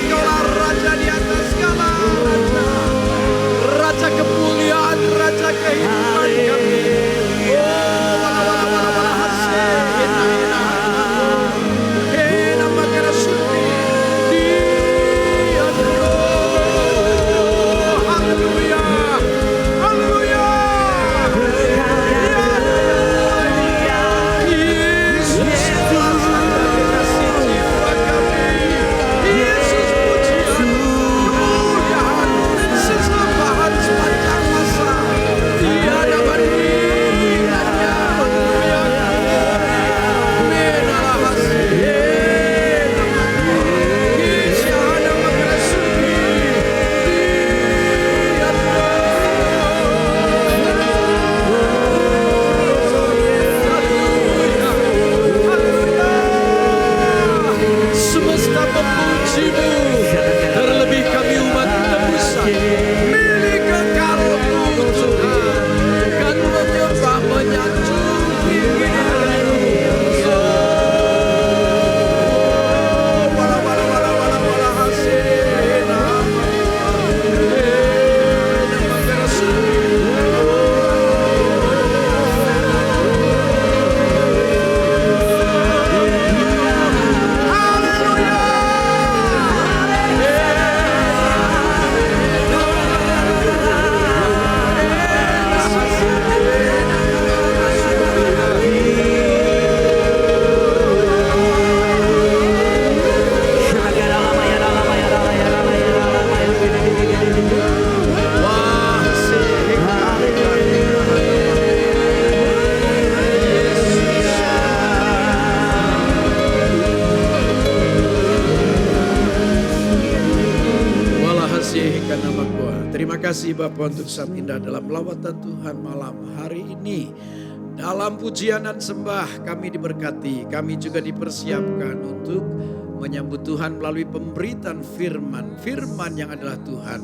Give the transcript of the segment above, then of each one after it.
Engkaulah Raja di atas segala raja. Raja kemuliaan, Raja kehidupan kami. Oh, wala hase, hina hina magara suci. Haleluya, haleluya. Yesus kuasa kasih jiwa kami. Yesus pujian, kemuliaan, sesembahan sepanjang masa. Tiada bandingannya. Haleluya. Menalah hasil. Kisah nama Yesus. Semesta memujimu, terlebih kami umat tebusan, milik kekal-Mu Tuhan, kan menyembah menyanjung tinggi-Mu. Wala hasil nama Terima kasih Bapa untuk saat indah dalam lawatan Tuhan malam hari ini. Dalam pujian dan sembah kami diberkati, kami juga dipersiapkan untuk menyambut Tuhan melalui pemberitaan firman. Firman yang adalah Tuhan.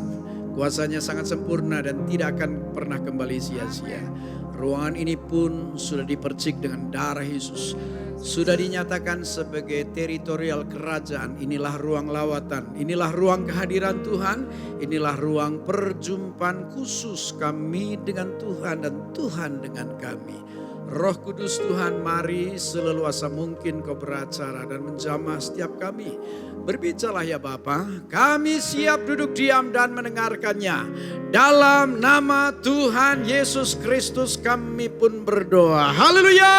Kuasanya sangat sempurna dan tidak akan pernah kembali sia-sia. Ruangan ini pun sudah dipercik dengan darah Yesus. Sudah dinyatakan sebagai teritorial kerajaan. Inilah ruang lawatan, inilah ruang kehadiran Tuhan, inilah ruang perjumpaan khusus kami dengan Tuhan dan Tuhan dengan kami. Roh Kudus Tuhan, mari seleluasa mungkin Kau beracara dan menjamah setiap kami. Berbicaralah ya Bapa, kami siap duduk diam dan mendengarkannya. Dalam nama Tuhan Yesus Kristus kami pun berdoa. Haleluya.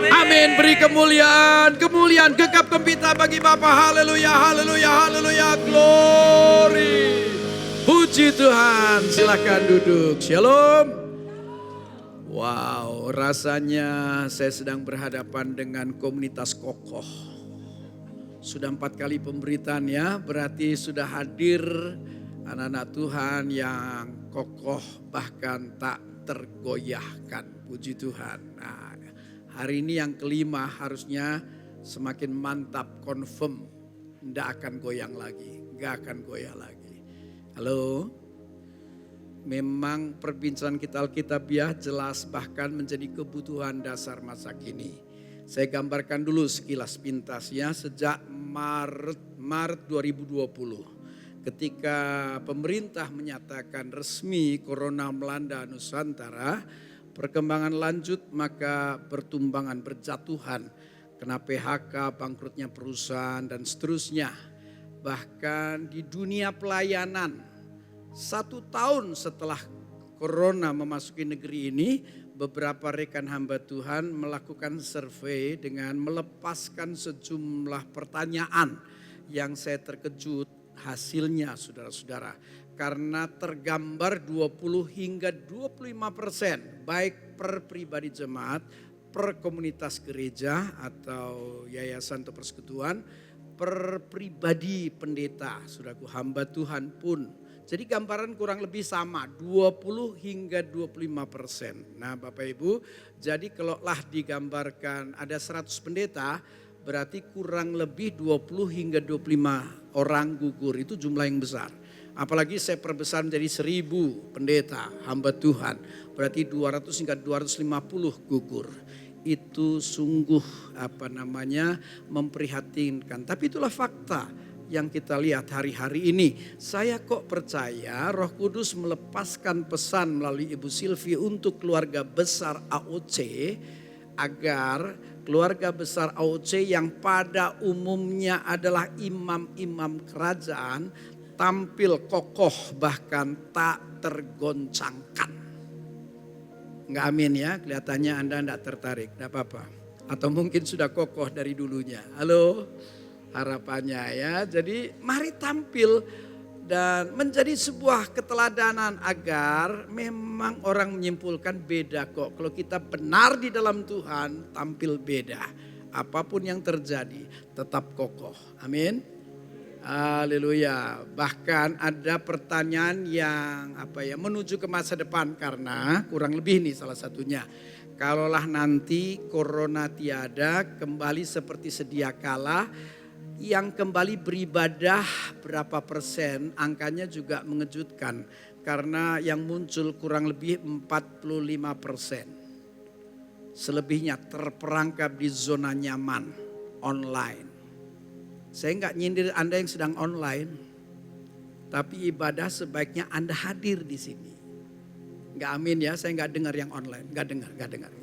Amin. Beri kemuliaan, kemuliaan, gegap gempita bagi Bapa. Haleluya, haleluya, haleluya, glory. Puji Tuhan, silakan duduk. Shalom. Wow, rasanya saya sedang berhadapan dengan komunitas kokoh. Sudah 4 kali pemberitaan ya, berarti sudah hadir anak-anak Tuhan yang kokoh bahkan tak tergoyahkan. Puji Tuhan. Nah, hari ini yang kelima harusnya semakin mantap, confirm. Tidak akan goyang lagi, gak akan goyah lagi. Halo? Memang perbincangan kita Alkitabiah jelas bahkan menjadi kebutuhan dasar masa kini. Saya gambarkan dulu sekilas pintas ya, sejak Maret 2020. Ketika pemerintah menyatakan resmi corona melanda Nusantara, perkembangan lanjut maka bertumbangan berjatuhan. Kena PHK, bangkrutnya perusahaan dan seterusnya. Bahkan di dunia pelayanan, 1 tahun setelah corona memasuki negeri ini, beberapa rekan hamba Tuhan melakukan survei dengan melepaskan sejumlah pertanyaan yang saya terkejut hasilnya saudara-saudara. Karena tergambar 20 hingga 25% baik per pribadi jemaat, per komunitas gereja atau yayasan atau persekutuan, per pribadi pendeta, saudaraku hamba Tuhan pun. Jadi gambaran kurang lebih sama, 20 hingga 25%. Nah Bapak Ibu, jadi kalau lah digambarkan ada 100 pendeta, berarti kurang lebih 20 hingga 25 orang gugur, itu jumlah yang besar. Apalagi saya perbesar menjadi 1000 pendeta, hamba Tuhan, berarti 200 hingga 250 gugur. Itu sungguh memprihatinkan, tapi itulah fakta. yang kita lihat hari-hari ini. Saya kok percaya Roh Kudus melepaskan pesan melalui Ibu Silvi untuk keluarga besar AOC, agar keluarga besar AOC yang pada umumnya adalah imam-imam kerajaan tampil kokoh bahkan tak tergoncangkan. Enggak amin ya, kelihatannya Anda enggak tertarik, enggak apa-apa. Atau mungkin sudah kokoh dari dulunya. Halo, harapannya ya. Jadi mari tampil dan menjadi sebuah keteladanan agar memang orang menyimpulkan beda kok. Kalau kita benar di dalam Tuhan, tampil beda. Apapun yang terjadi, tetap kokoh. Amin. Haleluya. Bahkan ada pertanyaan yang menuju ke masa depan, karena kurang lebih nih salah satunya. Kalaulah nanti corona tiada, kembali seperti sedia kala, yang kembali beribadah berapa persen, angkanya juga mengejutkan. Karena yang muncul kurang lebih 45%. Selebihnya terperangkap di zona nyaman, online. Saya enggak nyindir Anda yang sedang online, tapi ibadah sebaiknya Anda hadir di sini. Enggak amin ya, saya enggak dengar yang online, enggak dengar.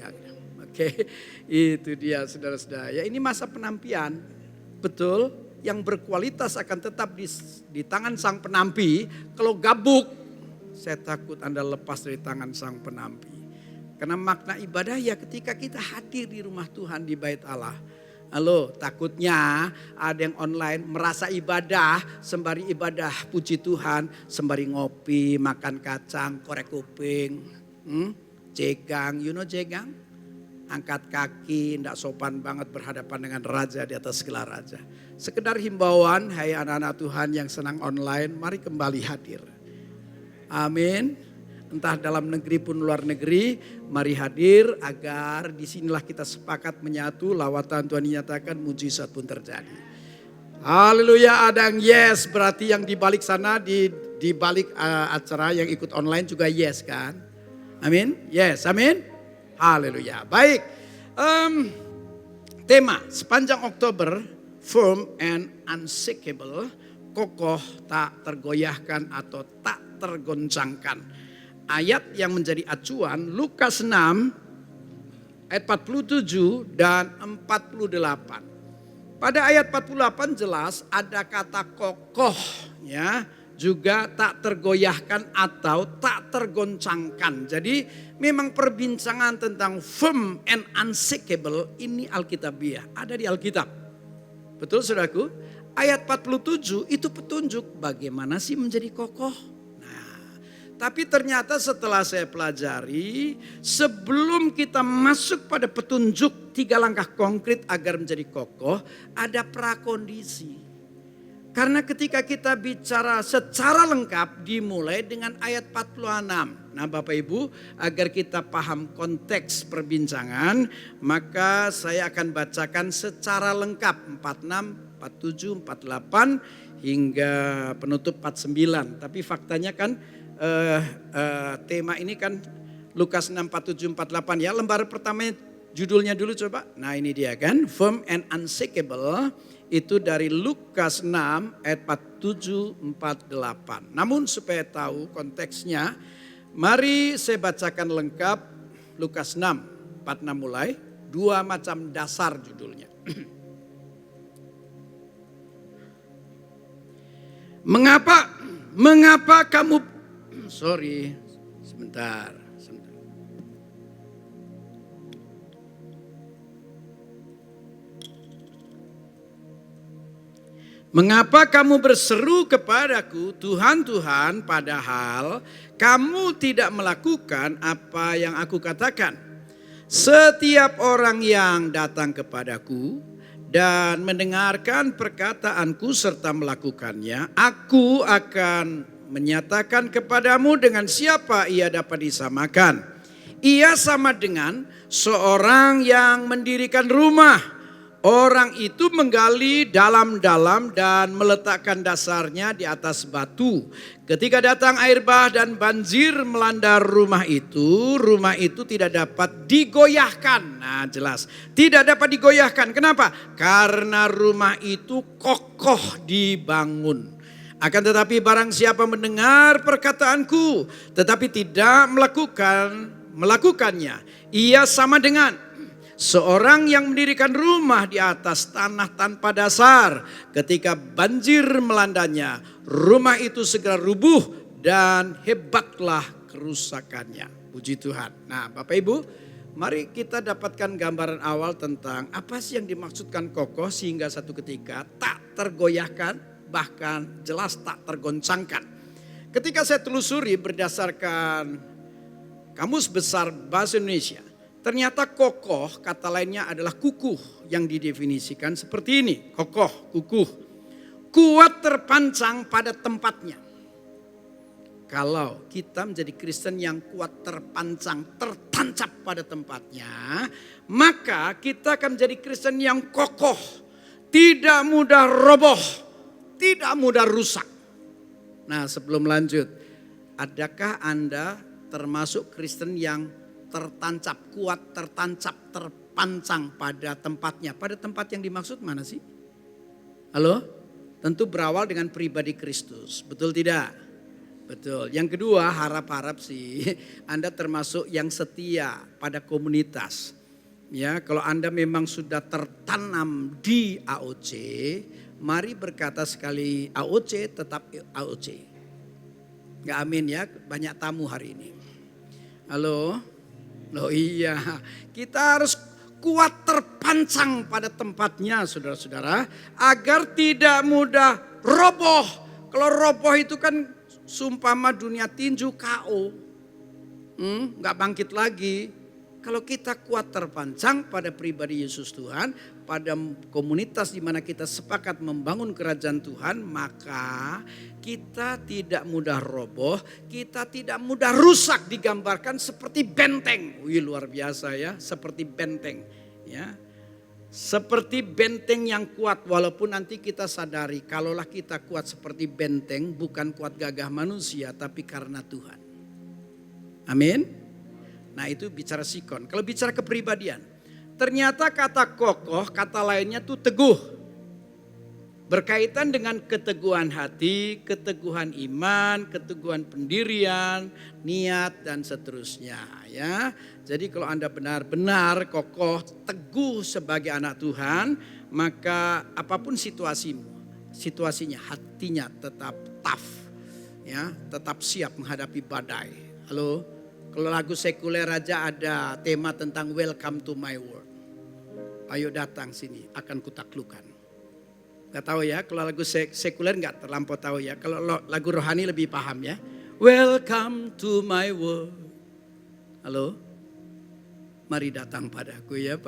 Oke, itu dia saudara-saudara. Ya ini masa penampian, betul, yang berkualitas akan tetap di tangan sang penampi. Kalau gabuk, saya takut Anda lepas dari tangan sang penampi. Karena makna ibadah ya ketika kita hadir di rumah Tuhan, di bait Allah. Halo, takutnya ada yang online merasa ibadah, sembari ibadah puji Tuhan, sembari ngopi, makan kacang, korek kuping, jegang, jegang? Angkat kaki, tidak sopan banget berhadapan dengan raja di atas segala raja. Sekedar himbauan, hai anak-anak Tuhan yang senang online, mari kembali hadir. Amin. Entah dalam negeri pun luar negeri, mari hadir agar disinilah kita sepakat menyatu, lawatan Tuhan dinyatakan, mujizat pun terjadi. Haleluya, ada yang yes, berarti yang di balik sana, di balik acara yang ikut online juga yes kan? Amin, yes, amin. Haleluya, baik. Tema sepanjang Oktober, firm and unshakable, kokoh tak tergoyahkan atau tak tergoncangkan. Ayat yang menjadi acuan Lukas 6 ayat 47 dan 48. Pada ayat 48 jelas ada kata kokoh ya, juga tak tergoyahkan atau tak tergoncangkan. Jadi memang perbincangan tentang firm and unshakable ini Alkitabiah, ada di Alkitab. Betul saudaraku? Ayat 47 itu petunjuk bagaimana sih menjadi kokoh. Tapi ternyata setelah saya pelajari, sebelum kita masuk pada petunjuk 3 langkah konkret agar menjadi kokoh, ada prakondisi. Karena ketika kita bicara secara lengkap dimulai dengan ayat 46. Nah Bapak Ibu, agar kita paham konteks perbincangan, maka saya akan bacakan secara lengkap 46, 47, 48 hingga penutup 49. Tapi faktanya kan tema ini kan Lukas 6, 47, 48 ya. Lembar pertama judulnya dulu coba. Nah ini dia kan, firm and unshakable. Itu dari Lukas 6 ayat 47, 48. Namun supaya tahu konteksnya, mari saya bacakan lengkap Lukas 6, 46 mulai. 2 macam dasar judulnya. Mengapa kamu, sebentar. Mengapa kamu berseru kepadaku, Tuhan, Tuhan, padahal kamu tidak melakukan apa yang aku katakan? Setiap orang yang datang kepadaku dan mendengarkan perkataanku serta melakukannya, aku akan menyatakan kepadamu dengan siapa ia dapat disamakan. Ia sama dengan seorang yang mendirikan rumah Orang itu menggali dalam-dalam dan meletakkan dasarnya di atas batu. Ketika datang air bah dan banjir melanda rumah itu tidak dapat digoyahkan. Nah jelas, tidak dapat digoyahkan. Kenapa? Karena rumah itu kokoh dibangun. Akan tetapi barang siapa mendengar perkataanku tetapi tidak melakukannya, ia sama dengan seorang yang mendirikan rumah di atas tanah tanpa dasar. Ketika banjir melandanya, rumah itu segera rubuh dan hebatlah kerusakannya. Puji Tuhan. Nah Bapak Ibu, mari kita dapatkan gambaran awal tentang apa sih yang dimaksudkan kokoh sehingga satu ketika tak tergoyahkan, bahkan jelas tak tergoncangkan. Ketika saya telusuri berdasarkan Kamus Besar Bahasa Indonesia, ternyata kokoh kata lainnya adalah kukuh yang didefinisikan seperti ini. Kokoh, kukuh. Kuat terpancang pada tempatnya. Kalau kita menjadi Kristen yang kuat terpancang, tertancap pada tempatnya, maka kita akan menjadi Kristen yang kokoh. Tidak mudah roboh, tidak mudah rusak. Nah sebelum lanjut, adakah Anda termasuk Kristen yang tertancap, kuat tertancap, terpancang pada tempatnya? Pada tempat yang dimaksud mana sih? Halo? Tentu berawal dengan pribadi Kristus, betul tidak? Betul. Yang kedua harap-harap sih Anda termasuk yang setia pada komunitas. Ya, kalau Anda memang sudah tertanam di AOC, mari berkata sekali AOC tetap AOC. Gak amin ya, banyak tamu hari ini. Halo? Loh iya, kita harus kuat terpancang pada tempatnya saudara-saudara. Agar tidak mudah roboh. Kalau roboh itu kan sumpama dunia tinju KO. Gak bangkit lagi. Kalau kita kuat terpancang pada pribadi Yesus Tuhan, pada komunitas di mana kita sepakat membangun kerajaan Tuhan, maka kita tidak mudah roboh, kita tidak mudah rusak, digambarkan seperti benteng. Wih luar biasa ya, seperti benteng. Ya, seperti benteng yang kuat, walaupun nanti kita sadari kalaulah kita kuat seperti benteng, bukan kuat gagah manusia, tapi karena Tuhan. Amin. Nah itu bicara sikon. Kalau bicara kepribadian, ternyata kata kokoh, kata lainnya tuh teguh. Berkaitan dengan keteguhan hati, keteguhan iman, keteguhan pendirian, niat dan seterusnya ya. Jadi kalau Anda benar-benar kokoh, teguh sebagai anak Tuhan, maka apapun situasinya hatinya tetap tough ya, tetap siap menghadapi badai. Halo? Kalau lagu sekuler aja ada tema tentang welcome to my world. Ayo datang sini, akan kutaklukkan. Gak tahu ya, kalau lagu sekuler gak terlampau tahu ya. Kalau lagu rohani lebih paham ya. Welcome to my world. Halo? Mari datang padaku ya,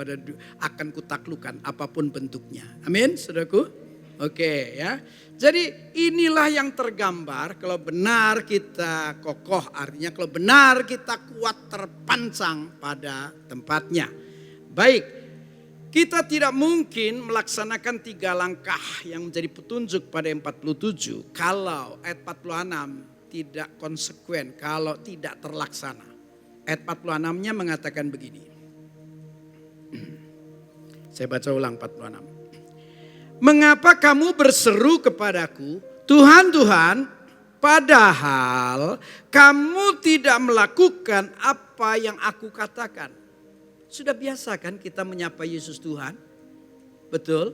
akan kutaklukkan apapun bentuknya. Amin, saudaraku? Oke ya. Jadi inilah yang tergambar kalau benar kita kokoh, artinya kalau benar kita kuat terpancang pada tempatnya. Baik, kita tidak mungkin melaksanakan 3 langkah yang menjadi petunjuk pada 47 kalau ayat 46 tidak konsekuen, kalau tidak terlaksana. Ayat 46-nya mengatakan begini. Saya baca ulang 46. Mengapa kamu berseru kepadaku, Tuhan, Tuhan, padahal kamu tidak melakukan apa yang aku katakan. Sudah biasa kan kita menyapa Yesus Tuhan? Betul?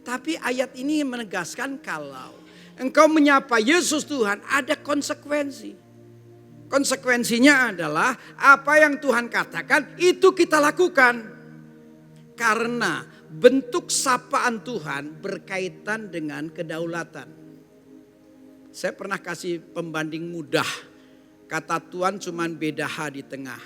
Tapi ayat ini menegaskan kalau engkau menyapa Yesus Tuhan ada konsekuensi. Konsekuensinya adalah apa yang Tuhan katakan itu kita lakukan. Karena bentuk sapaan Tuhan berkaitan dengan kedaulatan. Saya pernah kasih pembanding mudah. Kata Tuhan cuman beda H di tengah.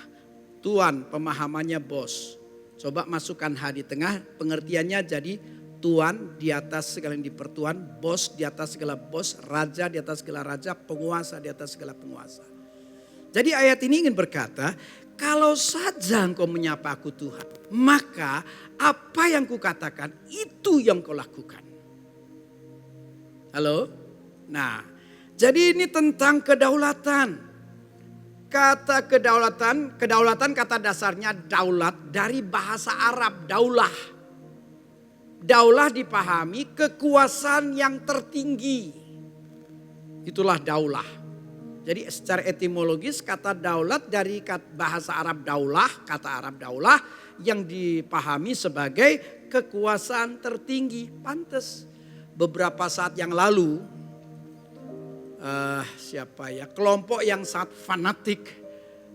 Tuhan pemahamannya bos. Coba masukkan H di tengah, pengertiannya jadi Tuhan di atas segala yang dipertuan, bos di atas segala bos, raja di atas segala raja, penguasa di atas segala penguasa. Jadi ayat ini ingin berkata, kalau saja engkau menyapa aku Tuhan. maka apa yang kukatakan itu yang kau lakukan. Halo? Nah, jadi ini tentang kedaulatan. Kata kedaulatan kata dasarnya daulat dari bahasa Arab, daulah. Daulah dipahami kekuasaan yang tertinggi. Itulah daulah. Jadi secara etimologis kata daulat dari bahasa Arab daulah, kata Arab daulah yang dipahami sebagai kekuasaan tertinggi. Pantes beberapa saat yang lalu kelompok yang sangat fanatik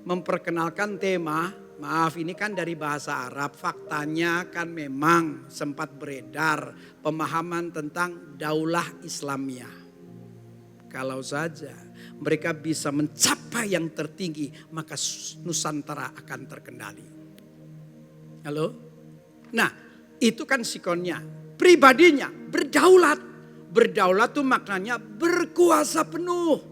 memperkenalkan tema, maaf ini kan dari bahasa Arab, faktanya kan memang sempat beredar pemahaman tentang daulah Islamiyah. Kalau saja mereka bisa mencapai yang tertinggi, maka Nusantara akan terkendali. Halo? Nah, itu kan sikonnya. Pribadinya berdaulat. Berdaulat itu maknanya berkuasa penuh.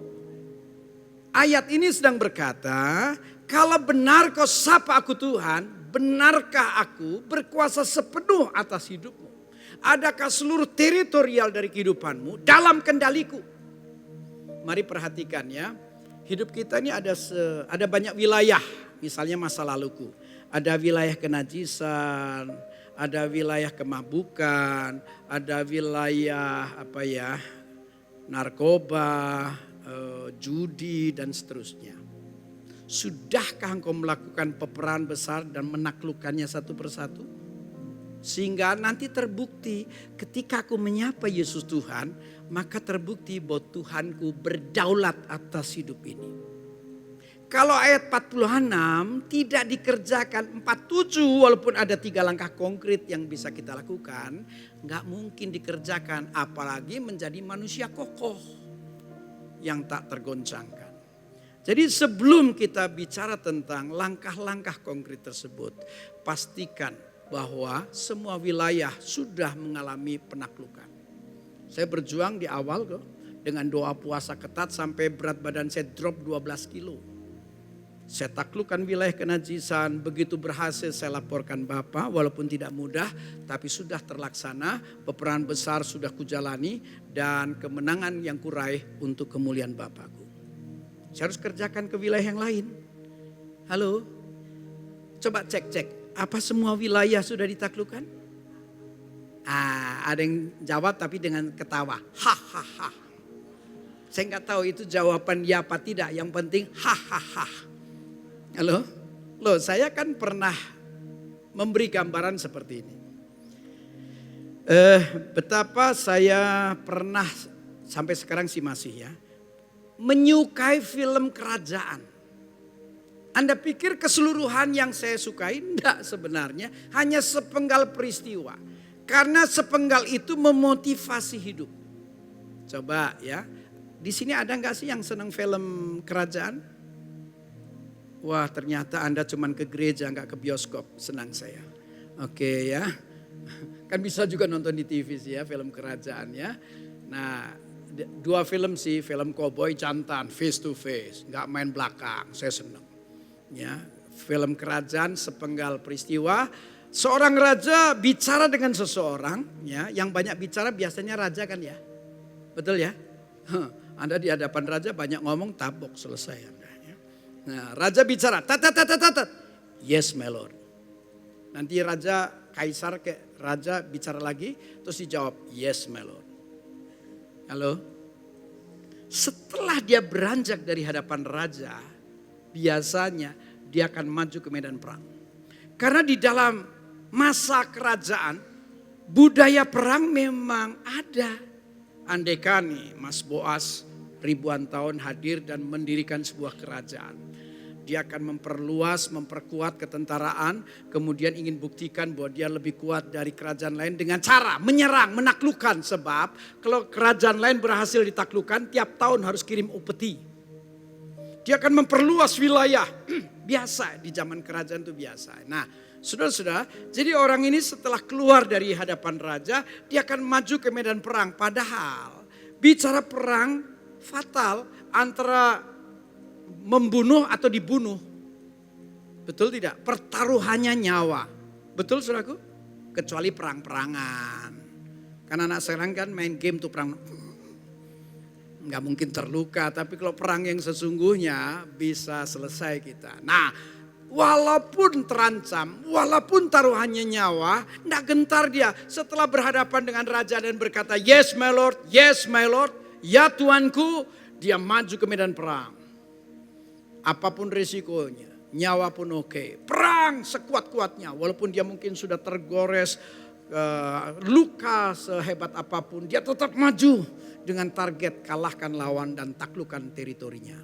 Ayat ini sedang berkata, kalau benar kau sapa aku Tuhan, benarkah aku berkuasa sepenuh atas hidupmu? Adakah seluruh teritorial dari kehidupanmu dalam kendaliku? Mari perhatikan ya, hidup kita ini ada banyak wilayah, misalnya masa laluku. Ada wilayah kenajisan, ada wilayah kemabukan, ada wilayah narkoba, judi dan seterusnya. Sudahkah engkau melakukan peperangan besar dan menaklukkannya satu persatu? Sehingga nanti terbukti ketika aku menyapa Yesus Tuhan, maka terbukti bahwa Tuhanku berdaulat atas hidup ini. Kalau ayat 46 tidak dikerjakan 47 walaupun ada 3 langkah konkret yang bisa kita lakukan. Gak mungkin dikerjakan apalagi menjadi manusia kokoh yang tak tergoncangkan. Jadi sebelum kita bicara tentang langkah-langkah konkret tersebut, pastikan bahwa semua wilayah sudah mengalami penaklukan. Saya berjuang di awal kok dengan doa puasa ketat sampai berat badan saya drop 12 kilo. Saya taklukkan wilayah kenajisan, begitu berhasil saya laporkan Bapak walaupun tidak mudah tapi sudah terlaksana, peperangan besar sudah kujalani dan kemenangan yang kuraih untuk kemuliaan Bapakku. Saya harus kerjakan ke wilayah yang lain. Halo, coba cek, apa semua wilayah sudah ditaklukkan? Ada yang jawab tapi dengan ketawa, hahaha. Saya nggak tahu itu jawaban ya apa tidak, yang penting hahaha. Halo, loh saya kan pernah memberi gambaran seperti ini. Betapa saya pernah sampai sekarang sih masih ya, menyukai film kerajaan. Anda pikir keseluruhan yang saya sukai? Enggak sebenarnya, hanya sepenggal peristiwa. Karena sepenggal itu memotivasi hidup. Coba ya, di sini ada nggak sih yang senang film kerajaan? Wah ternyata Anda cuman ke gereja nggak ke bioskop, senang saya. Oke ya, kan bisa juga nonton di TV sih ya film kerajaan ya. Nah 2 film sih, film Cowboy Jantan, Face to Face, nggak main belakang, saya senang. Ya, film kerajaan sepenggal peristiwa, seorang raja bicara dengan seseorang, ya, yang banyak bicara biasanya raja kan ya, betul ya? Anda di hadapan raja banyak ngomong tabok selesai. Nah, raja bicara, tat, yes my lord. Nanti kaisar ke raja bicara lagi, terus dijawab, yes my lord. Halo? Setelah dia beranjak dari hadapan raja, biasanya dia akan maju ke medan perang. Karena di dalam masa kerajaan, budaya perang memang ada. Andaikan nih Mas Boas ribuan tahun hadir dan mendirikan sebuah kerajaan. Dia akan memperluas, memperkuat ketentaraan, kemudian ingin buktikan bahwa dia lebih kuat dari kerajaan lain dengan cara menyerang, menaklukkan. Sebab kalau kerajaan lain berhasil ditaklukkan, tiap tahun harus kirim upeti. Dia akan memperluas wilayah, biasa di zaman kerajaan itu biasa. Nah saudara-saudara, jadi orang ini setelah keluar dari hadapan raja, dia akan maju ke medan perang. Padahal bicara perang fatal antara membunuh atau dibunuh. Betul tidak? Pertaruhannya nyawa. Betul saudaraku? Kecuali perang-perangan. Karena anak sekarang kan main game tuh perang. Nggak mungkin terluka, tapi kalau perang yang sesungguhnya bisa selesai kita. Nah, walaupun terancam, walaupun taruhannya nyawa, nggak gentar dia setelah berhadapan dengan raja dan berkata, yes my lord, ya Tuanku, dia maju ke medan perang. Apapun risikonya, nyawa pun oke. Perang sekuat-kuatnya, walaupun dia mungkin sudah tergores, luka sehebat apapun, dia tetap maju dengan target kalahkan lawan dan taklukkan teritorinya.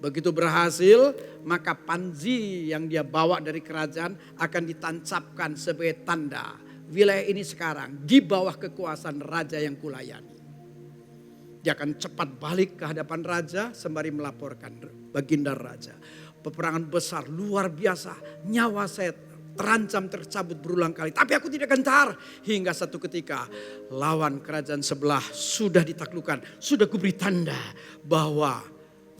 Begitu berhasil, maka panji yang dia bawa dari kerajaan akan ditancapkan sebagai tanda. Wilayah ini sekarang di bawah kekuasaan raja yang kulayani. Dia akan cepat balik ke hadapan raja sembari melaporkan baginda raja. Peperangan besar luar biasa, nyawa saya terancam tercabut berulang kali. Tapi aku tidak gentar. Hingga satu ketika lawan kerajaan sebelah sudah ditaklukkan. Sudah kuberi tanda bahwa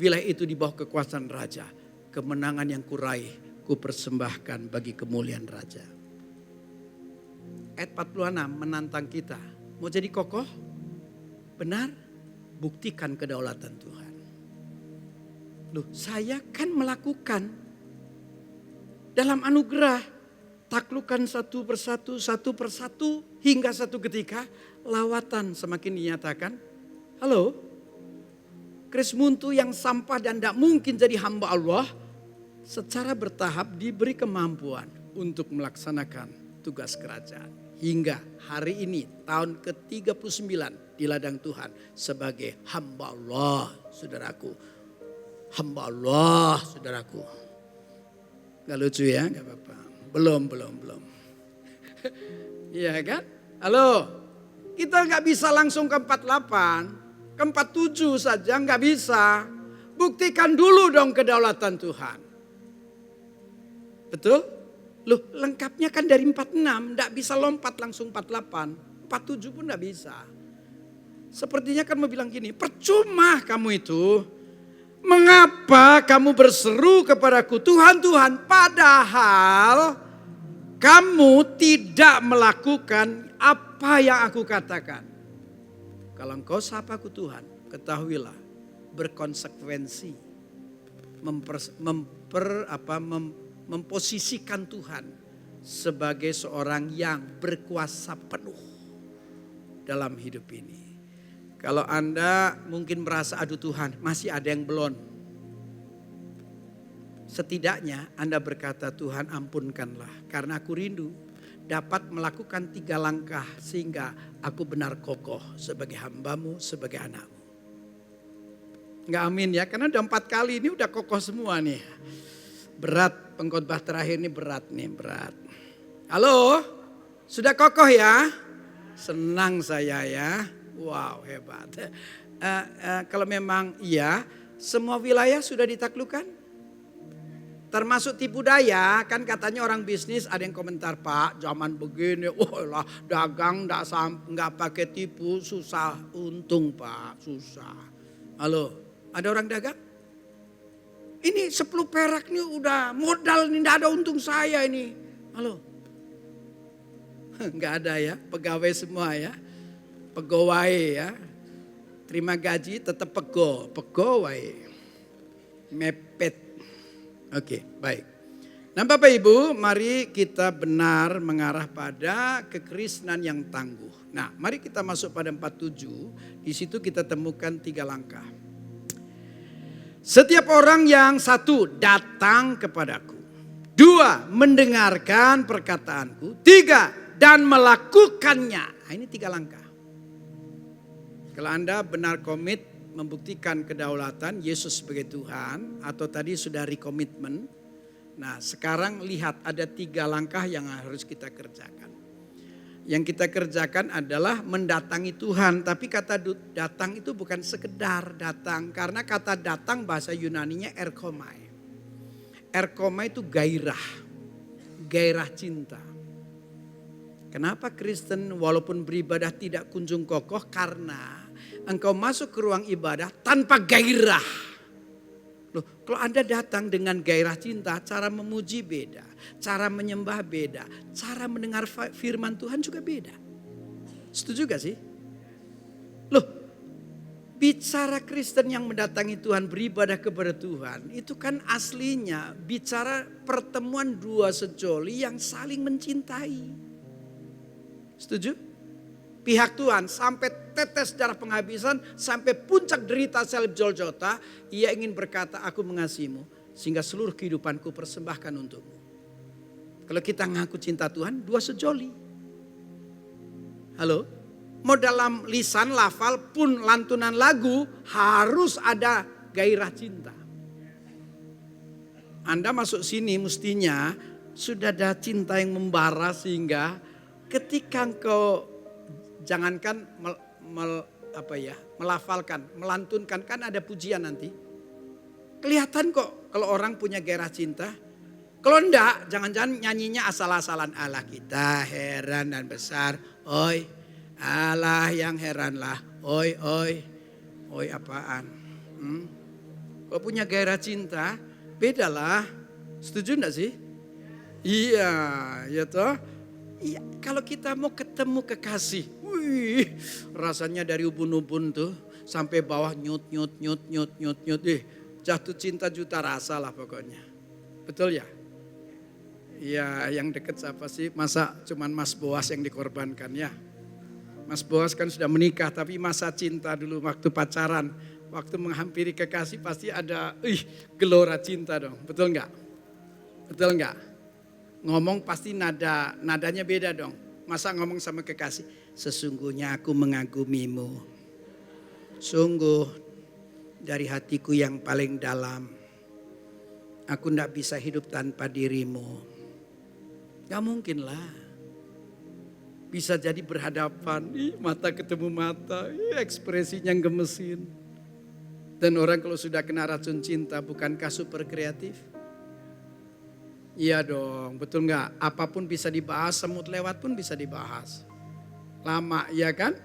wilayah itu di bawah kekuasaan raja. Kemenangan yang kuraih kupersembahkan bagi kemuliaan raja. Ayat 46 menantang kita. Mau jadi kokoh? Benar? Buktikan kedaulatan Tuhan. Loh, saya kan melakukan dalam anugerah. Taklukan satu persatu hingga satu ketika lawatan semakin dinyatakan. Halo, Kris Muntu yang sampah dan tidak mungkin jadi hamba Allah. Secara bertahap diberi kemampuan untuk melaksanakan tugas kerajaan. Hingga hari ini tahun ke-39 di ladang Tuhan sebagai hamba Allah saudaraku. Hamba Allah saudaraku. Gak lucu ya, gak apa-apa. Belum. Iya kan? Halo, kita gak bisa langsung ke 48, ke 47 saja gak bisa. Buktikan dulu dong kedaulatan Tuhan. Betul? Loh, lengkapnya kan dari 46, gak bisa lompat langsung 48, 47 pun gak bisa. Sepertinya kan mau bilang gini, percuma kamu itu. Mengapa kamu berseru kepadaku Tuhan, Tuhan, padahal kamu tidak melakukan apa yang aku katakan. Kalau engkau sapa aku Tuhan, ketahuilah berkonsekuensi. Memposisikan Tuhan sebagai seorang yang berkuasa penuh dalam hidup ini. Kalau Anda mungkin merasa aduh Tuhan masih ada yang belum. Setidaknya Anda berkata Tuhan ampunkanlah. Karena aku rindu dapat melakukan 3 langkah sehingga aku benar kokoh sebagai hambamu, sebagai anakmu. Enggak amin ya, karena udah 4 kali ini udah kokoh semua nih. Berat pengkhotbah terakhir ini berat. Halo, sudah kokoh ya? Senang saya ya. Wow, hebat. Kalau memang iya, semua wilayah sudah ditaklukkan. Termasuk tipu daya, kan katanya orang bisnis ada yang komentar, Pak, zaman begini, lah dagang nggak pakai tipu, susah untung Pak, susah. Halo, ada orang dagang? Ini 10 perak nih udah modal nih, nggak ada untung saya ini. Halo, nggak ada ya, pegawai semua ya. Pegawai ya, terima gaji tetap pegawai, mepet. Oke, baik. Nah Bapak Ibu, mari kita benar mengarah pada kekristenan yang tangguh. Nah mari kita masuk pada 47, di situ kita temukan 3 langkah. Setiap orang yang 1 datang kepadaku, 2 mendengarkan perkataanku, 3 dan melakukannya. Nah, ini 3 langkah. Kalau Anda benar komit membuktikan kedaulatan Yesus sebagai Tuhan atau tadi sudah rekomitmen. Nah sekarang lihat ada 3 langkah yang harus kita kerjakan. Yang kita kerjakan adalah mendatangi Tuhan. Tapi kata datang itu bukan sekedar datang. Karena kata datang bahasa Yunaninya erkomai. Erkomai itu gairah. Gairah cinta. Kenapa Kristen walaupun beribadah tidak kunjung kokoh? Karena engkau masuk ke ruang ibadah tanpa gairah. Loh, kalau Anda datang dengan gairah cinta, cara memuji beda, cara menyembah beda, cara mendengar firman Tuhan juga beda. Setuju gak sih? Loh, bicara Kristen yang mendatangi Tuhan, beribadah kepada Tuhan, itu kan aslinya bicara pertemuan dua sejoli yang saling mencintai. Setuju? Pihak Tuhan sampai tetes darah penghabisan, sampai puncak derita salib Golgota, ia ingin berkata, aku mengasihimu sehingga seluruh kehidupanku persembahkan untukmu. Kalau kita ngaku cinta Tuhan, dua sejoli. Halo? Mau dalam lisan, lafal pun lantunan lagu harus ada gairah cinta. Anda masuk sini mestinya sudah ada cinta yang membara sehingga ketika engkau jangankan melafalkan, melantunkan, kan ada pujian nanti. Kelihatan kok kalau orang punya gairah cinta. Kalau enggak, jangan-jangan nyanyinya asal-asalan. Allah kita heran dan besar. Oi, Allah yang heranlah. Oi, oi, oi apaan? Kalau punya gairah cinta, bedalah. Setuju enggak sih? Iya, ya toh. Iya, kalau kita mau ketemu kekasih, wih, rasanya dari ubun-ubun tuh sampai bawah nyut. Jatuh cinta juta rasa lah pokoknya. Betul ya? Ya, yang deket siapa sih? Masa cuman Mas Boas yang dikorbankan ya? Mas Boas kan sudah menikah tapi masa cinta dulu waktu pacaran. Waktu menghampiri kekasih pasti ada gelora cinta dong. Betul enggak? Betul enggak? Ngomong pasti nadanya beda dong. Masa ngomong sama kekasih, sesungguhnya aku mengagumimu. Sungguh dari hatiku yang paling dalam. Aku tidak bisa hidup tanpa dirimu. Gak mungkin lah. Bisa jadi berhadapan, mata ketemu mata, ekspresinya gemesin. Dan orang kalau sudah kena racun cinta, bukankah super kreatif? Iya dong, betul nggak? Apapun bisa dibahas, semut lewat pun bisa dibahas. Lama, ya kan?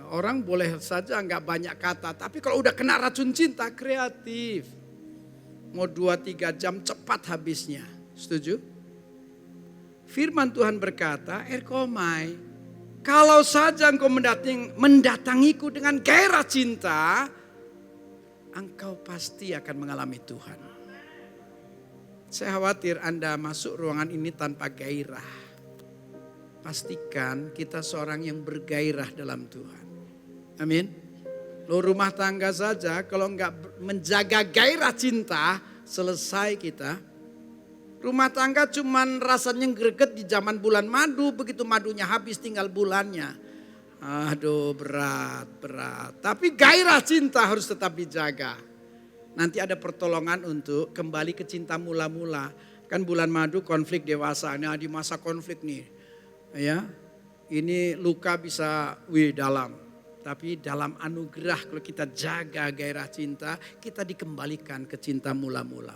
Orang boleh saja nggak banyak kata, tapi kalau udah kena racun cinta, kreatif. Mau 2-3 jam cepat habisnya, setuju? Firman Tuhan berkata, Erkomai, kalau saja engkau mendatangiku dengan gairah cinta, engkau pasti akan mengalami Tuhan. Saya khawatir Anda masuk ruangan ini tanpa gairah. Pastikan kita seorang yang bergairah dalam Tuhan. Amin. Lo rumah tangga saja kalau enggak menjaga gairah cinta, selesai kita. Rumah tangga cuman rasanya greget di zaman bulan madu, begitu madunya habis tinggal bulannya. Aduh berat. Tapi gairah cinta harus tetap dijaga. Nanti ada pertolongan untuk kembali ke cinta mula-mula. Kan bulan madu konflik dewasa. Nah di masa konflik nih. Ya, ini luka bisa dalam. Tapi dalam anugerah kalau kita jaga gairah cinta, kita dikembalikan ke cinta mula-mula.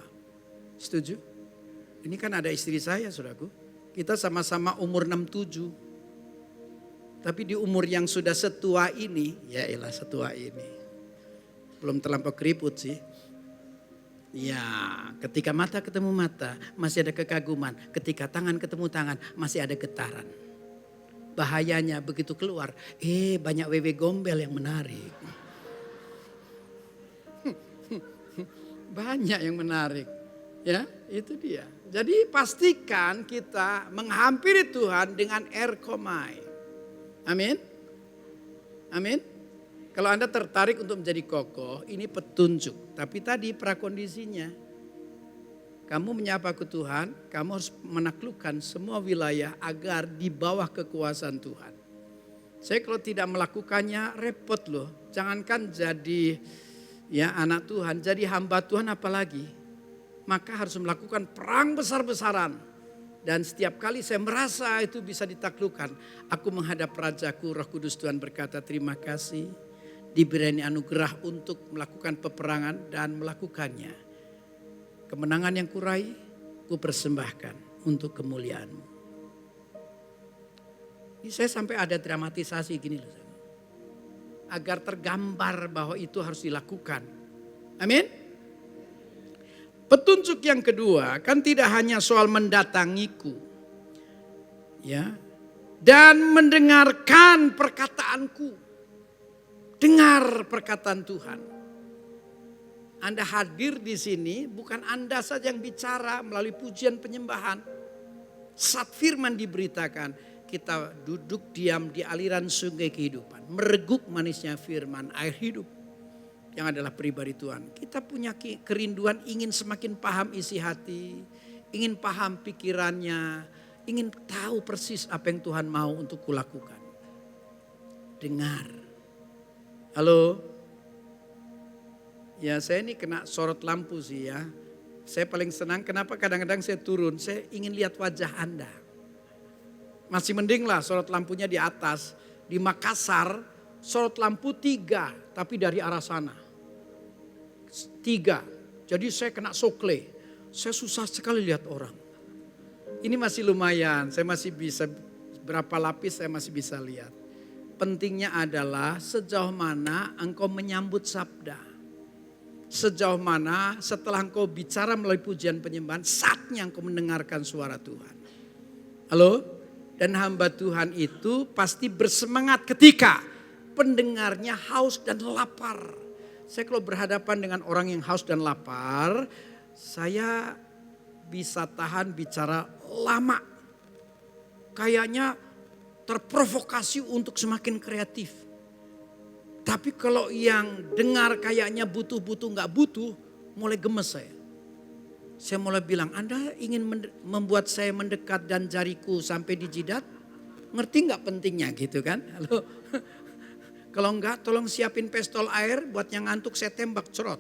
Setuju? Ini kan ada istri saya saudaraku. Kita sama-sama umur 67. Tapi di umur yang sudah setua ini, ya elah setua ini. Belum terlampau keriput sih. Ya, ketika mata ketemu mata masih ada kekaguman. Ketika tangan ketemu tangan masih ada getaran. Bahayanya begitu keluar, banyak wewe gombel yang menarik. Banyak yang menarik. Ya, itu dia. Jadi pastikan kita menghampiri Tuhan dengan erkomai. Amin. Amin. Kalau Anda tertarik untuk menjadi kokoh, ini petunjuk. Tapi tadi prakondisinya. Kamu menyapa ke Tuhan, kamu harus menaklukkan semua wilayah agar di bawah kekuasaan Tuhan. Saya kalau tidak melakukannya repot loh. Jangankan jadi anak Tuhan, jadi hamba Tuhan apalagi. Maka harus melakukan perang besar-besaran. Dan setiap kali saya merasa itu bisa ditaklukkan. Aku menghadap Rajaku, Roh Kudus Tuhan berkata terima kasih. Diberi anugerah untuk melakukan peperangan dan melakukannya. Kemenangan yang kurai, ku persembahkan untuk kemuliaan-Mu. Ini saya sampai ada dramatisasi gini loh. Agar tergambar bahwa itu harus dilakukan. Amin. Petunjuk yang kedua kan tidak hanya soal mendatangiku, ya, dan mendengarkan perkataanku. Dengar perkataan Tuhan. Anda hadir di sini bukan Anda saja yang bicara melalui pujian penyembahan. Saat firman diberitakan, kita duduk diam di aliran sungai kehidupan. Mereguk manisnya firman, air hidup yang adalah pribadi Tuhan. Kita punya kerinduan ingin semakin paham isi hati, ingin paham pikirannya, ingin tahu persis apa yang Tuhan mau untuk kulakukan. Dengar. Halo? Ya, saya ini kena sorot lampu sih ya. Saya paling senang kenapa kadang-kadang saya turun, saya ingin lihat wajah Anda. Masih mending lah sorot lampunya di atas. Di Makassar sorot lampu 3 tapi dari arah sana. 3. Jadi saya kena sokle. Saya susah sekali lihat orang. Ini masih lumayan, saya masih bisa berapa lapis saya masih bisa lihat. Pentingnya adalah sejauh mana engkau menyambut sabda. Sejauh mana setelah engkau bicara melalui pujian penyembahan, saatnya engkau mendengarkan suara Tuhan. Halo? Dan hamba Tuhan itu pasti bersemangat ketika pendengarnya haus dan lapar. Saya kalau berhadapan dengan orang yang haus dan lapar, saya bisa tahan bicara lama. Kayaknya terprovokasi untuk semakin kreatif. Tapi kalau yang dengar kayaknya butuh-butuh gak butuh, mulai gemes saya. Saya mulai bilang, Anda ingin membuat saya mendekat dan jariku sampai di jidat? Ngerti gak pentingnya gitu kan? Halo? Kalau enggak tolong siapin pistol air buat yang ngantuk saya tembak cerot.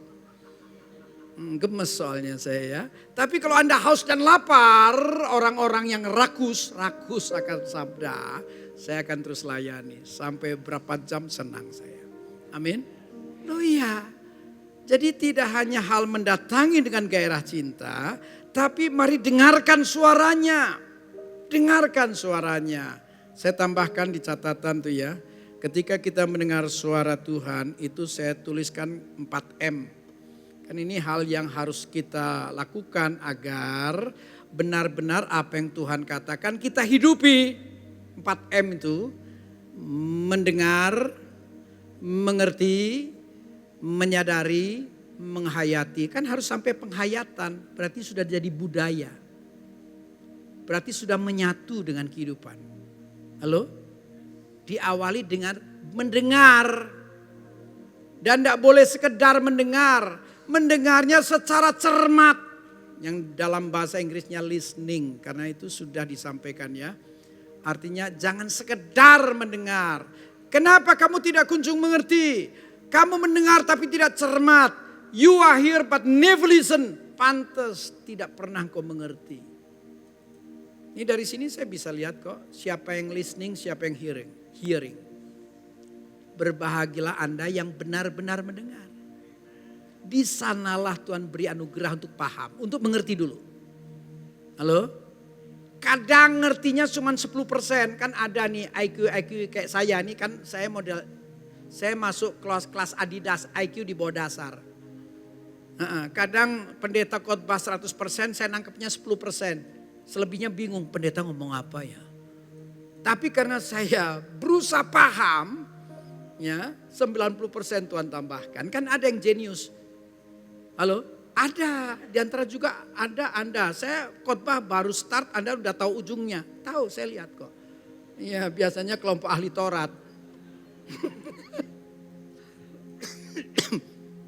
Gemes soalnya saya ya. Tapi kalau Anda haus dan lapar, orang-orang yang rakus akan sabda, saya akan terus layani. Sampai berapa jam senang saya. Amin. Oh iya. Jadi tidak hanya hal mendatangi dengan gairah cinta, tapi mari dengarkan suaranya. Dengarkan suaranya. Saya tambahkan di catatan tuh ya. Ketika kita mendengar suara Tuhan itu saya tuliskan 4M. Kan ini hal yang harus kita lakukan agar benar-benar apa yang Tuhan katakan kita hidupi. 4M itu mendengar, mengerti, menyadari, menghayati. Kan harus sampai penghayatan, berarti sudah jadi budaya. Berarti sudah menyatu dengan kehidupan. Halo? Diawali dengan mendengar. Dan tidak boleh sekedar mendengar. Mendengarnya secara cermat. Yang dalam bahasa Inggrisnya listening. Karena itu sudah disampaikan ya. Artinya jangan sekedar mendengar. Kenapa kamu tidak kunjung mengerti? Kamu mendengar tapi tidak cermat. You are here but never listen. Pantes tidak pernah kau mengerti. Ini dari sini saya bisa lihat kok. Siapa yang listening, siapa yang hearing. Berbahagialah Anda yang benar-benar mendengar. Di sanalah Tuhan beri anugerah untuk paham, untuk mengerti dulu. Halo? Kadang ngertinya cuma 10%, kan ada nih IQ kayak saya nih kan saya masuk kelas Adidas, IQ di bawah dasar. Kadang pendeta khotbah 100% saya nangkepnya 10%. Selebihnya bingung pendeta ngomong apa ya. Tapi karena saya berusaha paham, ya 90% Tuhan tambahkan. Kan ada yang jenius. Halo, ada di antara juga ada Anda. Saya khotbah baru start, Anda udah tahu ujungnya. Tahu, saya lihat kok. Iya, biasanya kelompok ahli Taurat.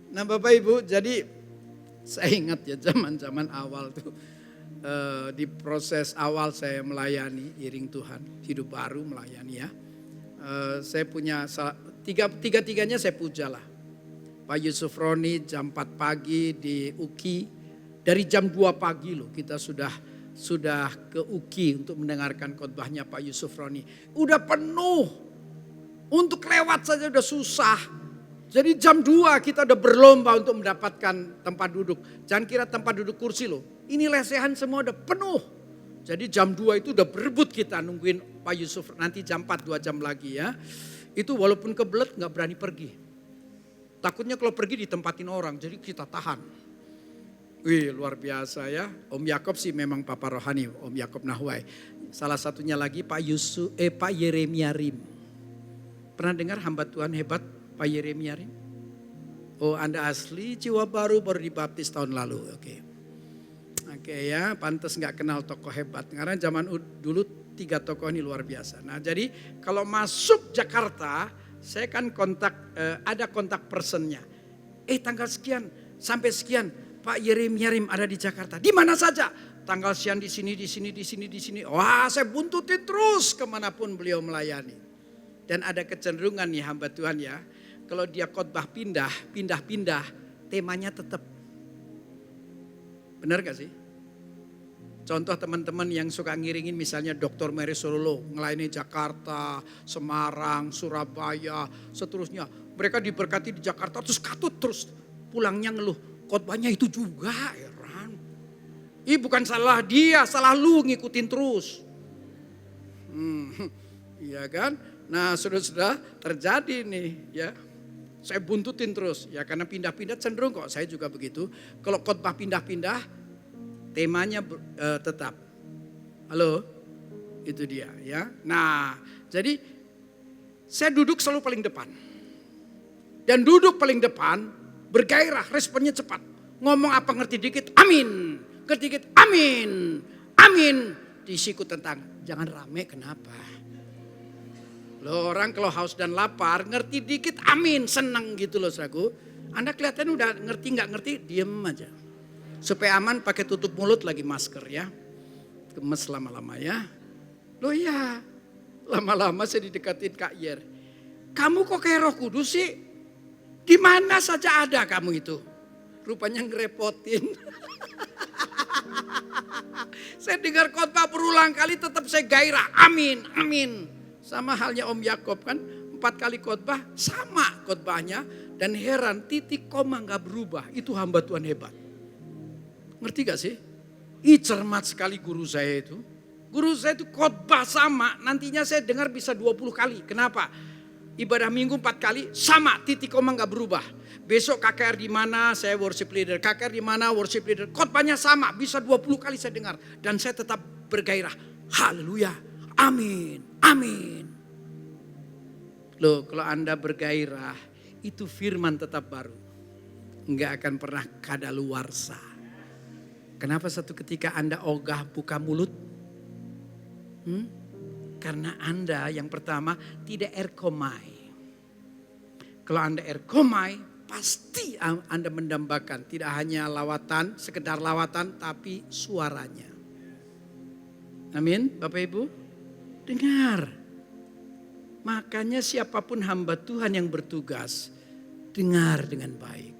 Nah Bapak Ibu, jadi saya ingat ya zaman-zaman awal tuh. Di proses awal saya melayani iring Tuhan, hidup baru melayani ya. Saya punya tiga-tiganya saya puja lah. Pak Yusuf Roni jam 4 pagi di UKI. Dari jam 2 pagi loh kita sudah ke UKI untuk mendengarkan khotbahnya Pak Yusuf Roni. Udah penuh. Untuk lewat saja udah susah. Jadi jam 2 kita udah berlomba untuk mendapatkan tempat duduk. Jangan kira tempat duduk kursi loh. Ini lesehan semua udah penuh. Jadi jam 2 itu udah berebut kita nungguin Pak Yusuf. Nanti jam 4 2 jam lagi ya. Itu walaupun kebelet gak berani pergi. Takutnya kalau pergi ditempatin orang, jadi kita tahan. Wih, luar biasa ya. Om Yakob sih memang papa rohani, Om Yakob Nahwai. Salah satunya lagi Pak Yeremia Rim. Pernah dengar hamba Tuhan hebat Pak Yeremia Rim? Oh, Anda asli jiwa baru dibaptis tahun lalu. Oke ya, pantas nggak kenal tokoh hebat. Karena zaman dulu 3 tokoh ini luar biasa. Nah, jadi kalau masuk Jakarta, saya kan ada kontak personnya. Tanggal sekian sampai sekian Pak Yeremia Rim ada di Jakarta. Di mana saja? Tanggal sekian di sini. Wah, saya buntutin terus kemanapun beliau melayani. Dan ada kecenderungan nih hamba Tuhan ya. Kalau dia khotbah pindah-pindah, temanya tetap. Benar gak sih? Contoh teman-teman yang suka ngiringin misalnya Dr. Mary Sololo. Ngelayani Jakarta, Semarang, Surabaya, seterusnya. Mereka diberkati di Jakarta terus katut terus. Pulangnya ngeluh. Khotbahnya itu juga, heran. Bukan salah dia, salah lu ngikutin terus. Iya kan? Nah, saudara-saudara terjadi nih ya. Saya buntutin terus ya karena pindah-pindah cenderung kok saya juga begitu. Kalau khotbah pindah-pindah temanya tetap. Halo? Itu dia ya. Nah, jadi saya duduk selalu paling depan. Dan duduk paling depan bergairah, responnya cepat. Ngomong apa ngerti dikit, amin. Ngerti dikit, amin. Amin. Disiku tentang, jangan rame kenapa? Loh, orang kalau haus dan lapar, ngerti dikit, amin. Senang gitu loh saudaraku. Anda kelihatan udah ngerti nggak ngerti, diem aja. Supaya aman pakai tutup mulut lagi masker ya. Gemes lama-lama ya. Loh ya, lama-lama saya didekatin Kak Yer. Kamu kok kayak Roh Kudus sih? Di mana saja ada kamu itu. Rupanya ngerepotin. Saya dengar khotbah berulang kali tetap saya gairah. Amin, amin. Sama halnya Om Yakob kan. 4 kali khotbah sama khotbahnya. Dan heran titik koma gak berubah. Itu hamba Tuhan hebat. Ngerti gak sih? Cermat sekali guru saya itu. Guru saya itu khotbah sama. Nantinya saya dengar bisa 20 kali. Kenapa? Ibadah minggu 4 kali sama, titik koma gak berubah. Besok KKR di mana saya worship leader, KKR di mana worship leader. Khotbahnya sama, bisa 20 kali saya dengar dan saya tetap bergairah. Haleluya. Amin. Amin. Loh, kalau Anda bergairah, itu firman tetap baru. Enggak akan pernah kadaluarsa. Kenapa satu ketika Anda ogah buka mulut? Karena Anda yang pertama tidak erkomai. Kalau Anda erkomai, pasti Anda mendambakan. Tidak hanya lawatan, sekedar lawatan, tapi suaranya. Amin, Bapak Ibu. Dengar. Makanya siapapun hamba Tuhan yang bertugas, dengar dengan baik.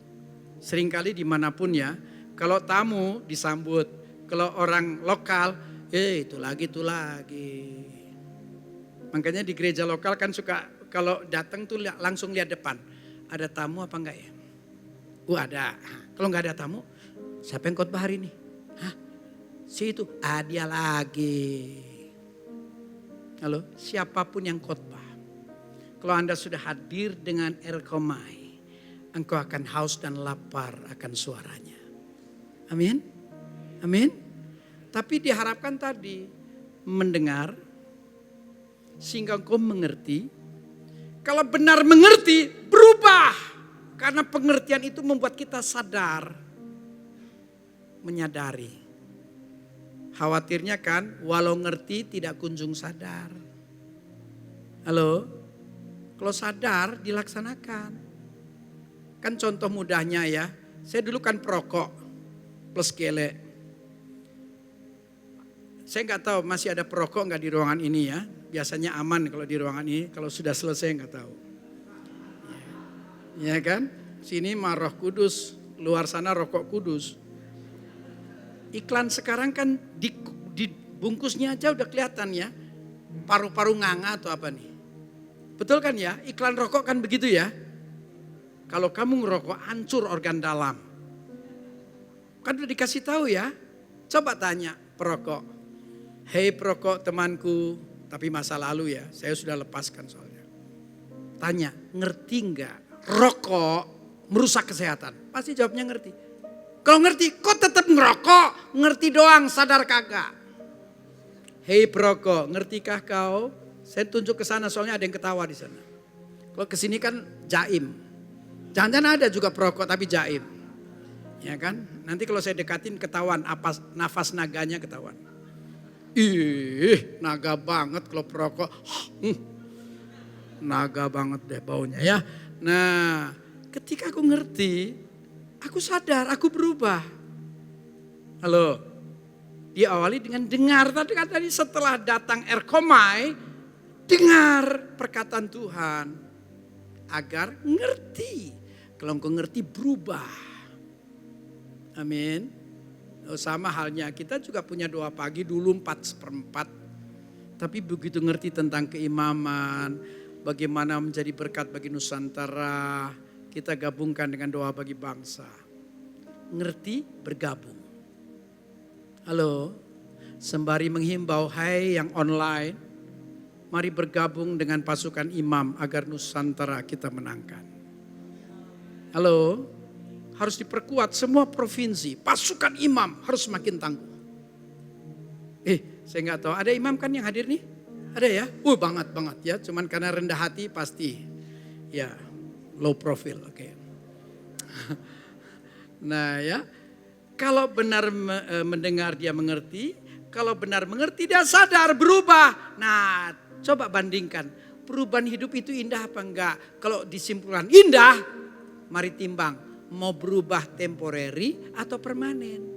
Seringkali dimanapun ya, kalau tamu disambut, kalau orang lokal, itu lagi. Makanya di gereja lokal kan suka kalau datang tuh langsung lihat depan. Ada tamu apa enggak ya? Ada. Kalau enggak ada tamu, siapa yang khotbah hari ini? Si itu. Dia lagi. Halo, siapapun yang khotbah. Kalau Anda sudah hadir dengan erkomai, engkau akan haus dan lapar akan suaranya. Amin. Amin. Tapi diharapkan tadi mendengar sehingga engkau mengerti. Kalau benar mengerti, berubah. Karena pengertian itu membuat kita sadar. Menyadari. Khawatirnya kan, walau ngerti tidak kunjung sadar. Halo? Kalau sadar, dilaksanakan. Kan contoh mudahnya ya, saya dulu kan perokok plus gele. Saya nggak tahu masih ada perokok nggak di ruangan ini ya. Biasanya aman kalau di ruangan ini, kalau sudah selesai nggak tahu. Ya kan? Sini mah Roh Kudus, luar sana rokok kudus. Iklan sekarang kan di bungkusnya aja udah kelihatan ya. Paru-paru nganga atau apa nih. Betul kan ya? Iklan rokok kan begitu ya. Kalau kamu ngerokok hancur organ dalam. Kan udah dikasih tahu ya. Coba tanya perokok. Hei perokok temanku. Tapi masa lalu ya, saya sudah lepaskan soalnya. Tanya, ngerti enggak rokok merusak kesehatan? Pasti jawabnya ngerti. Kalau ngerti, kok tetap ngerokok? Ngerti doang, sadar kagak? Hei perokok, ngertikah kau? Saya tunjuk ke sana soalnya ada yang ketawa di sana. Kalau kesini kan jaim. Jangan-jangan ada juga perokok tapi jaim. Ya kan? Nanti kalau saya dekatin ketahuan, apa nafas naganya ketahuan. Ih, naga banget kalau perokok. Naga banget deh baunya ya. Nah, ketika aku ngerti, aku sadar, aku berubah. Halo, diawali dengan dengar. Tadi setelah datang erkomai, dengar perkataan Tuhan. Agar ngerti. Kalau engkau ngerti berubah. Amin. Sama halnya kita juga punya doa pagi dulu 4/4. Tapi begitu ngerti tentang keimaman, bagaimana menjadi berkat bagi Nusantara, kita gabungkan dengan doa bagi bangsa. Ngerti, bergabung. Halo, sembari menghimbau, hai yang online, mari bergabung dengan pasukan imam agar Nusantara kita menangkan. Halo, harus diperkuat semua provinsi, pasukan imam harus semakin tangguh. Saya nggak tahu, ada imam kan yang hadir nih? Ada ya? Banget ya, cuman karena rendah hati pasti ya low profile, oke. Nah ya, kalau benar mendengar dia mengerti, kalau benar mengerti dia sadar berubah. Nah coba bandingkan, perubahan hidup itu indah apa enggak? Kalau disimpulkan indah, mari timbang mau berubah temporary atau permanen.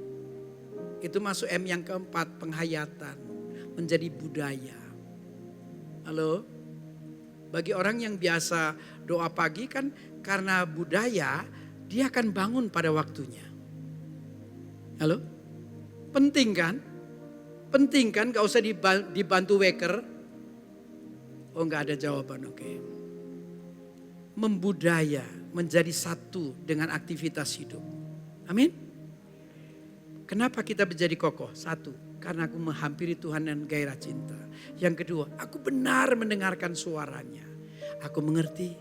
Itu masuk M yang keempat, penghayatan, menjadi budaya. Halo, bagi orang yang biasa doa pagi kan karena budaya, dia akan bangun pada waktunya. Halo, penting kan? Penting kan, gak usah dibantu waker. Oh gak ada jawaban, oke. Membudaya, menjadi satu dengan aktivitas hidup. Amin. Kenapa kita menjadi kokoh? Satu, karena aku menghampiri Tuhan dan gairah cinta. Yang kedua, aku benar mendengarkan suaranya. Aku mengerti,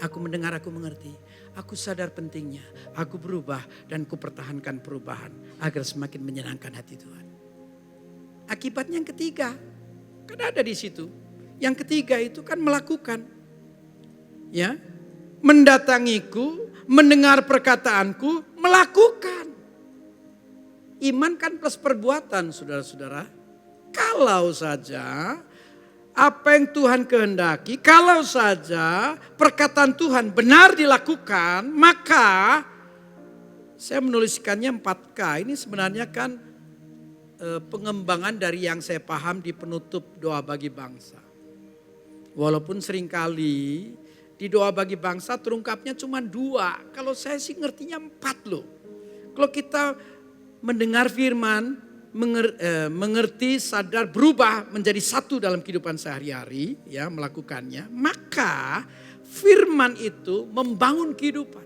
aku mendengar, aku mengerti. Aku sadar pentingnya, aku berubah dan ku pertahankan perubahan agar semakin menyenangkan hati Tuhan. Akibatnya yang ketiga, kan ada di situ. Yang ketiga itu kan melakukan. Ya, mendatangiku, mendengar perkataanku, melakukan. Iman kan plus perbuatan, saudara-saudara. Kalau saja apa yang Tuhan kehendaki, kalau saja perkataan Tuhan benar dilakukan, maka saya menuliskannya 4K. Ini sebenarnya kan pengembangan dari yang saya paham di penutup doa bagi bangsa. Walaupun seringkali di doa bagi bangsa terungkapnya cuma 2. Kalau saya sih ngertinya 4 loh. Kalau kita mendengar firman, mengerti, sadar, berubah menjadi satu dalam kehidupan sehari-hari, ya melakukannya, maka firman itu membangun kehidupan,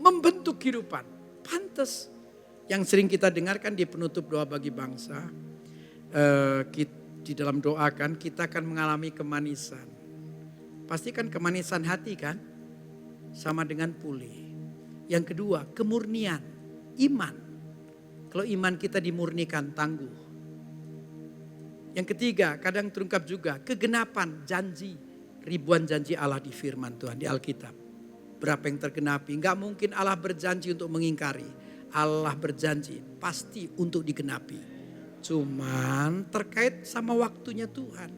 membentuk kehidupan. Pantas yang sering kita dengarkan di penutup doa bagi bangsa, di dalam doa kan kita akan mengalami kemanisan. Pasti kan kemanisan hati kan, sama dengan pulih. Yang kedua, kemurnian, iman. Kalau iman kita dimurnikan, tangguh. Yang ketiga, kadang terungkap juga kegenapan janji. Ribuan janji Allah di firman Tuhan, di Alkitab. Berapa yang tergenapi? Enggak mungkin Allah berjanji untuk mengingkari. Allah berjanji pasti untuk digenapi. Cuman terkait sama waktunya Tuhan.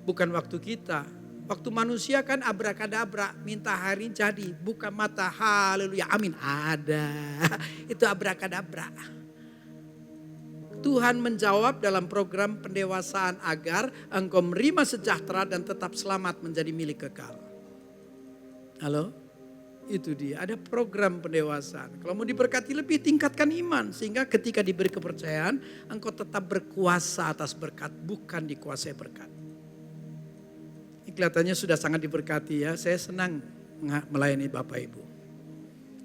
Bukan waktu kita. Waktu manusia kan abrakadabra, minta hari jadi, buka mata, haleluya, amin, ada. Itu abrakadabra. Tuhan menjawab dalam program pendewasaan agar engkau menerima sejahtera dan tetap selamat menjadi milik kekal. Halo? Itu dia, ada program pendewasaan. Kalau mau diberkati lebih, tingkatkan iman. Sehingga ketika diberi kepercayaan, engkau tetap berkuasa atas berkat, bukan dikuasai berkat. Kelihatannya sudah sangat diberkati ya. Saya senang melayani Bapak Ibu.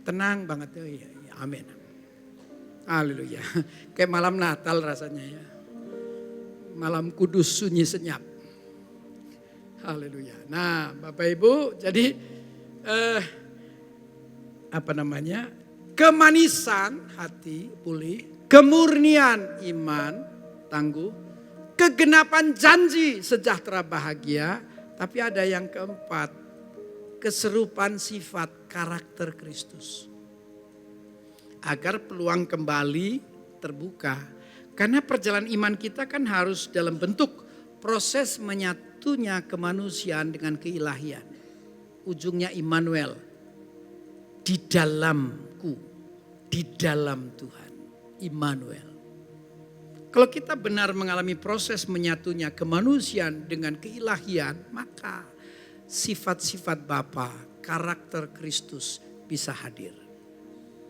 Tenang banget ya. Amin. Haleluya. Kayak malam Natal rasanya ya. Malam kudus sunyi senyap. Haleluya. Nah Bapak Ibu jadi kemanisan hati pulih, kemurnian iman tangguh, kegenapan janji sejahtera bahagia. Tapi ada yang keempat, keserupaan sifat karakter Kristus. Agar peluang kembali terbuka. Karena perjalanan iman kita kan harus dalam bentuk proses menyatunya kemanusiaan dengan keilahian. Ujungnya Immanuel, di dalamku, di dalam Tuhan, Immanuel. Kalau kita benar mengalami proses menyatunya kemanusiaan dengan keilahian, maka sifat-sifat Bapa, karakter Kristus bisa hadir,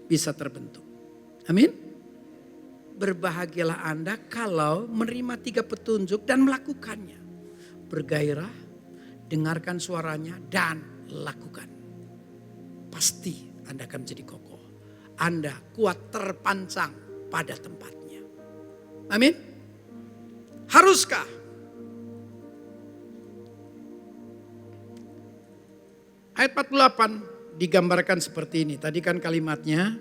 bisa terbentuk. Amin. Berbahagialah Anda kalau menerima 3 petunjuk dan melakukannya. Bergairah, dengarkan suaranya dan lakukan. Pasti Anda akan menjadi kokoh. Anda kuat terpancang pada tempatnya. Amin. Haruskah? Ayat 48 digambarkan seperti ini. Tadi kan kalimatnya,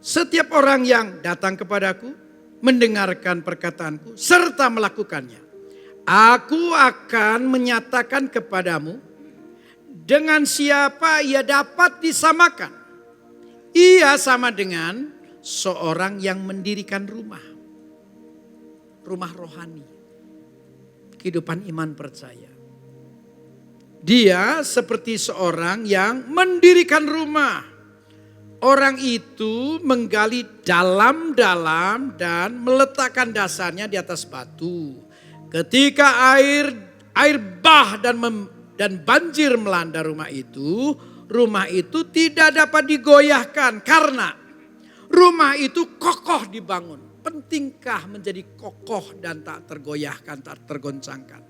setiap orang yang datang kepadaku, mendengarkan perkataanku, serta melakukannya, aku akan menyatakan kepadamu dengan siapa ia dapat disamakan. Ia sama dengan seorang yang mendirikan rumah rohani, kehidupan iman percaya. Dia seperti seorang yang mendirikan rumah. Orang itu menggali dalam-dalam dan meletakkan dasarnya di atas batu. Ketika air bah dan banjir melanda rumah itu tidak dapat digoyahkan karena rumah itu kokoh dibangun. Pentingkah menjadi kokoh dan tak tergoyahkan, tak tergoncangkan?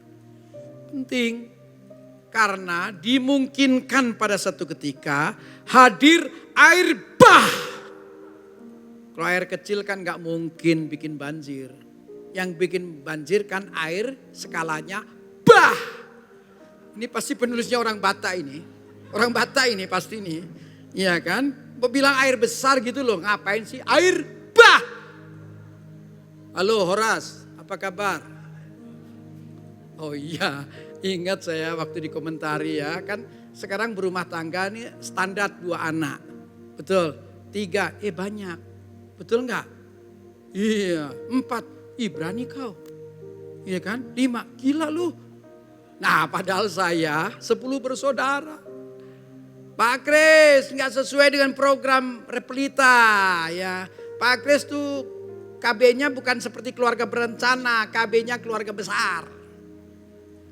Penting. Karena dimungkinkan pada satu ketika hadir air bah. Kalau air kecil kan gak mungkin bikin banjir. Yang bikin banjir kan air skalanya bah. Ini pasti penulisnya orang Batak ini. Orang Batak ini pasti nih. Iya kan? Bilang air besar gitu loh. Ngapain sih? Air bah. Halo Horas, apa kabar? Oh iya, ingat saya waktu dikomentari ya. Kan sekarang berumah tangga nih standar 2 anak. Betul, 3, banyak. Betul enggak? Iya, 4, berani kau. Iya kan? 5, gila lu. Nah padahal saya 10 bersaudara. Pak Kris nggak sesuai dengan program Repelita ya. Pak Kris tuh KB-nya bukan seperti keluarga berencana, KB-nya keluarga besar.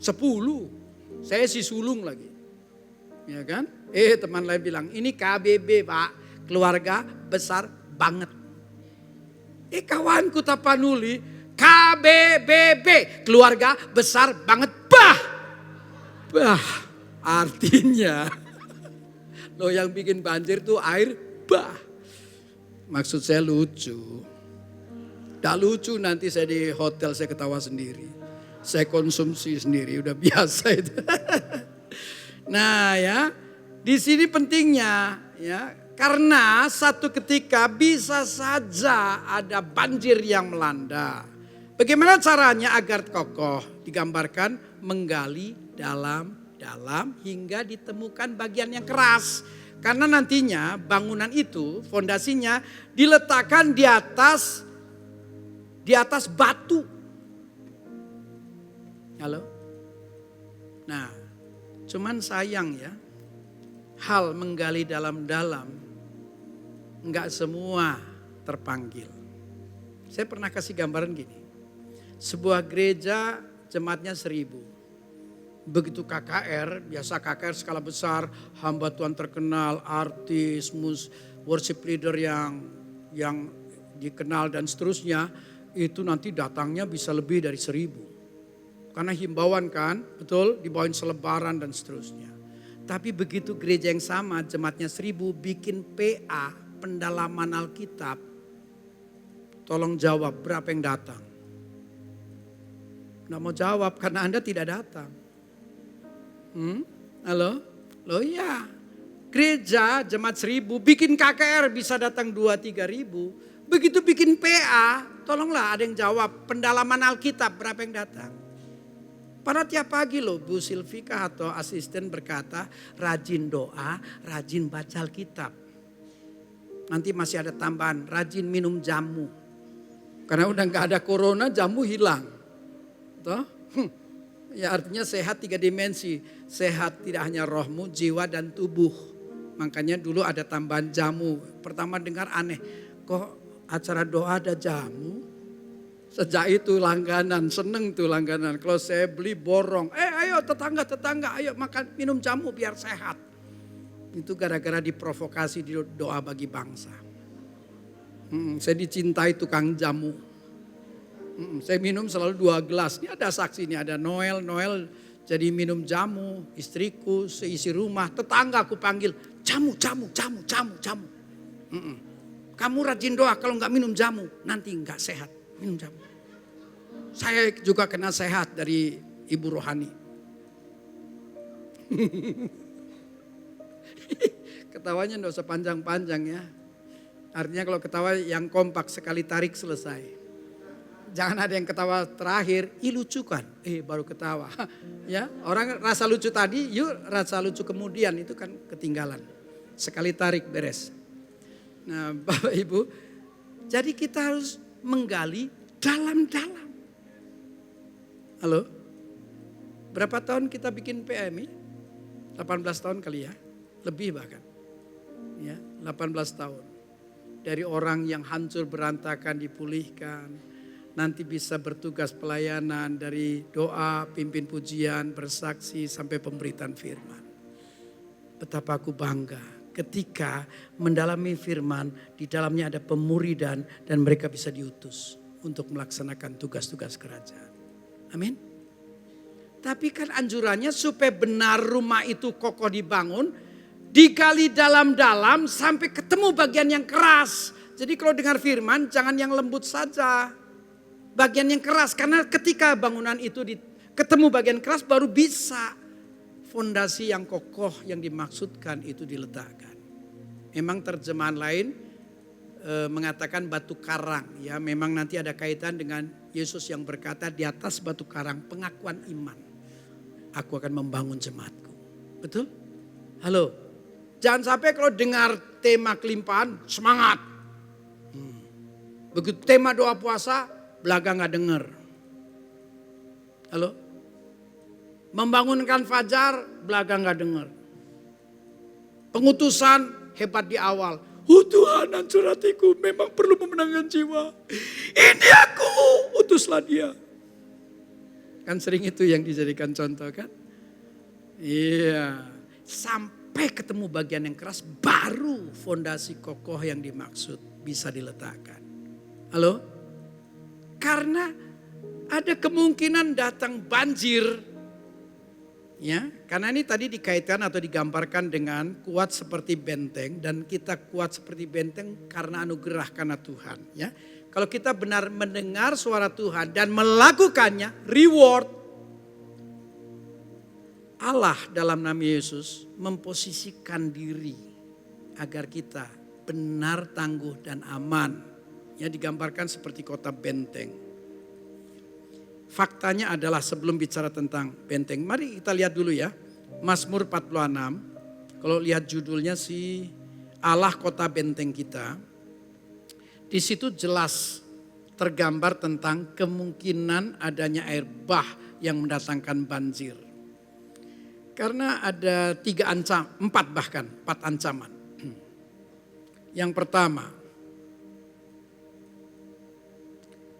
10, saya si sulung lagi. Ya kan? Teman lain bilang ini KBB Pak, keluarga besar banget. Kawanku Tapanuli, KBBB, keluarga besar banget. Bah, artinya lo yang bikin banjir tuh air bah. Maksud saya lucu. Tak lucu nanti saya di hotel saya ketawa sendiri. Saya konsumsi sendiri udah biasa itu. Nah ya, di sini pentingnya ya, karena satu ketika bisa saja ada banjir yang melanda. Bagaimana caranya agar kokoh? Digambarkan menggali dalam hingga ditemukan bagian yang keras. Karena nantinya bangunan itu fondasinya diletakkan di atas batu. Halo? Nah, cuman sayang ya, hal menggali dalam-dalam enggak semua terpanggil. Saya pernah kasih gambaran gini. Sebuah gereja jemaatnya 1000. Begitu KKR, biasa KKR skala besar, hamba Tuhan terkenal, artis, worship leader yang dikenal dan seterusnya, itu nanti datangnya bisa lebih dari 1000. Karena himbauan kan, betul, dibawain selebaran dan seterusnya. Tapi begitu gereja yang sama, jemaatnya 1000, bikin PA, pendalaman Alkitab, tolong jawab berapa yang datang? Nggak mau jawab karena Anda tidak datang. Halo? Loh ya. Gereja jemaat 1000 bikin KKR bisa datang 2-3 ribu. Begitu bikin PA, tolonglah ada yang jawab pendalaman Alkitab berapa yang datang. Pada tiap pagi loh Bu Silvika atau asisten berkata rajin doa, rajin baca Alkitab. Nanti masih ada tambahan rajin minum jamu. Karena udah gak ada corona jamu hilang. Toh? Ya artinya sehat 3 dimensi. Sehat tidak hanya rohmu, jiwa dan tubuh. Makanya dulu ada tambahan jamu. Pertama dengar aneh. Kok acara doa ada jamu? Sejak itu langganan, seneng tuh langganan. Kalau saya beli borong. Ayo tetangga, ayo makan minum jamu biar sehat. Itu gara-gara diprovokasi di doa bagi bangsa. Saya dicintai tukang jamu. Saya minum selalu 2 gelas. Ini ada saksi, ini ada Noel jadi minum jamu. Istriku seisi rumah, tetangga aku panggil. Jamu. Kamu rajin doa, kalau nggak minum jamu nanti nggak sehat. Minum jamu. Saya juga kena sehat dari Ibu Rohani. Ketawanya nggak usah panjang-panjang ya. Artinya kalau ketawa yang kompak sekali tarik selesai. Jangan ada yang ketawa terakhir, lucu kan? Baru ketawa. Ya, orang rasa lucu tadi, yuk rasa lucu kemudian itu kan ketinggalan. Sekali tarik beres. Nah, Bapak Ibu, jadi kita harus menggali dalam-dalam. Halo? Berapa tahun kita bikin PMI? 18 tahun kali ya? Lebih bahkan. Ya, 18 tahun. Dari orang yang hancur berantakan dipulihkan. Nanti bisa bertugas pelayanan dari doa, pimpin pujian, bersaksi sampai pemberitaan firman. Betapa aku bangga ketika mendalami firman, di dalamnya ada pemuridan dan mereka bisa diutus untuk melaksanakan tugas-tugas kerajaan. Amin. Tapi kan anjurannya supaya benar rumah itu kokoh dibangun, digali dalam-dalam sampai ketemu bagian yang keras. Jadi kalau dengar firman jangan yang lembut saja, bagian yang keras. Karena ketika bangunan itu ketemu bagian keras baru bisa fondasi yang kokoh yang dimaksudkan itu diletakkan. Memang terjemahan lain mengatakan batu karang. Ya, memang nanti ada kaitan dengan Yesus yang berkata di atas batu karang pengakuan iman. Aku akan membangun jemaatku. Betul? Halo. Jangan sampai kalau dengar tema kelimpahan semangat. Begitu tema doa puasa belaga gak denger. Halo. Membangunkan fajar, belaga gak dengar. Pengutusan hebat di awal. Tuhan hancur hatiku, memang perlu memenangkan jiwa. Ini aku, utuslah dia. Kan sering itu yang dijadikan contoh kan. Iya. Sampai ketemu bagian yang keras, baru fondasi kokoh yang dimaksud bisa diletakkan. Halo? Karena ada kemungkinan datang banjir. Ya, karena ini tadi dikaitkan atau digambarkan dengan kuat seperti benteng dan kita kuat seperti benteng karena anugerah karena Tuhan. Ya, kalau kita benar mendengar suara Tuhan dan melakukannya, reward. Allah dalam nama Yesus memposisikan diri agar kita benar, tangguh dan aman. Ya, digambarkan seperti kota benteng. Faktanya adalah sebelum bicara tentang benteng, mari kita lihat dulu ya. Mazmur 46, kalau lihat judulnya sih Allah kota benteng kita. Di situ jelas tergambar tentang kemungkinan adanya air bah yang mendatangkan banjir. Karena ada 4 ancaman. Yang pertama,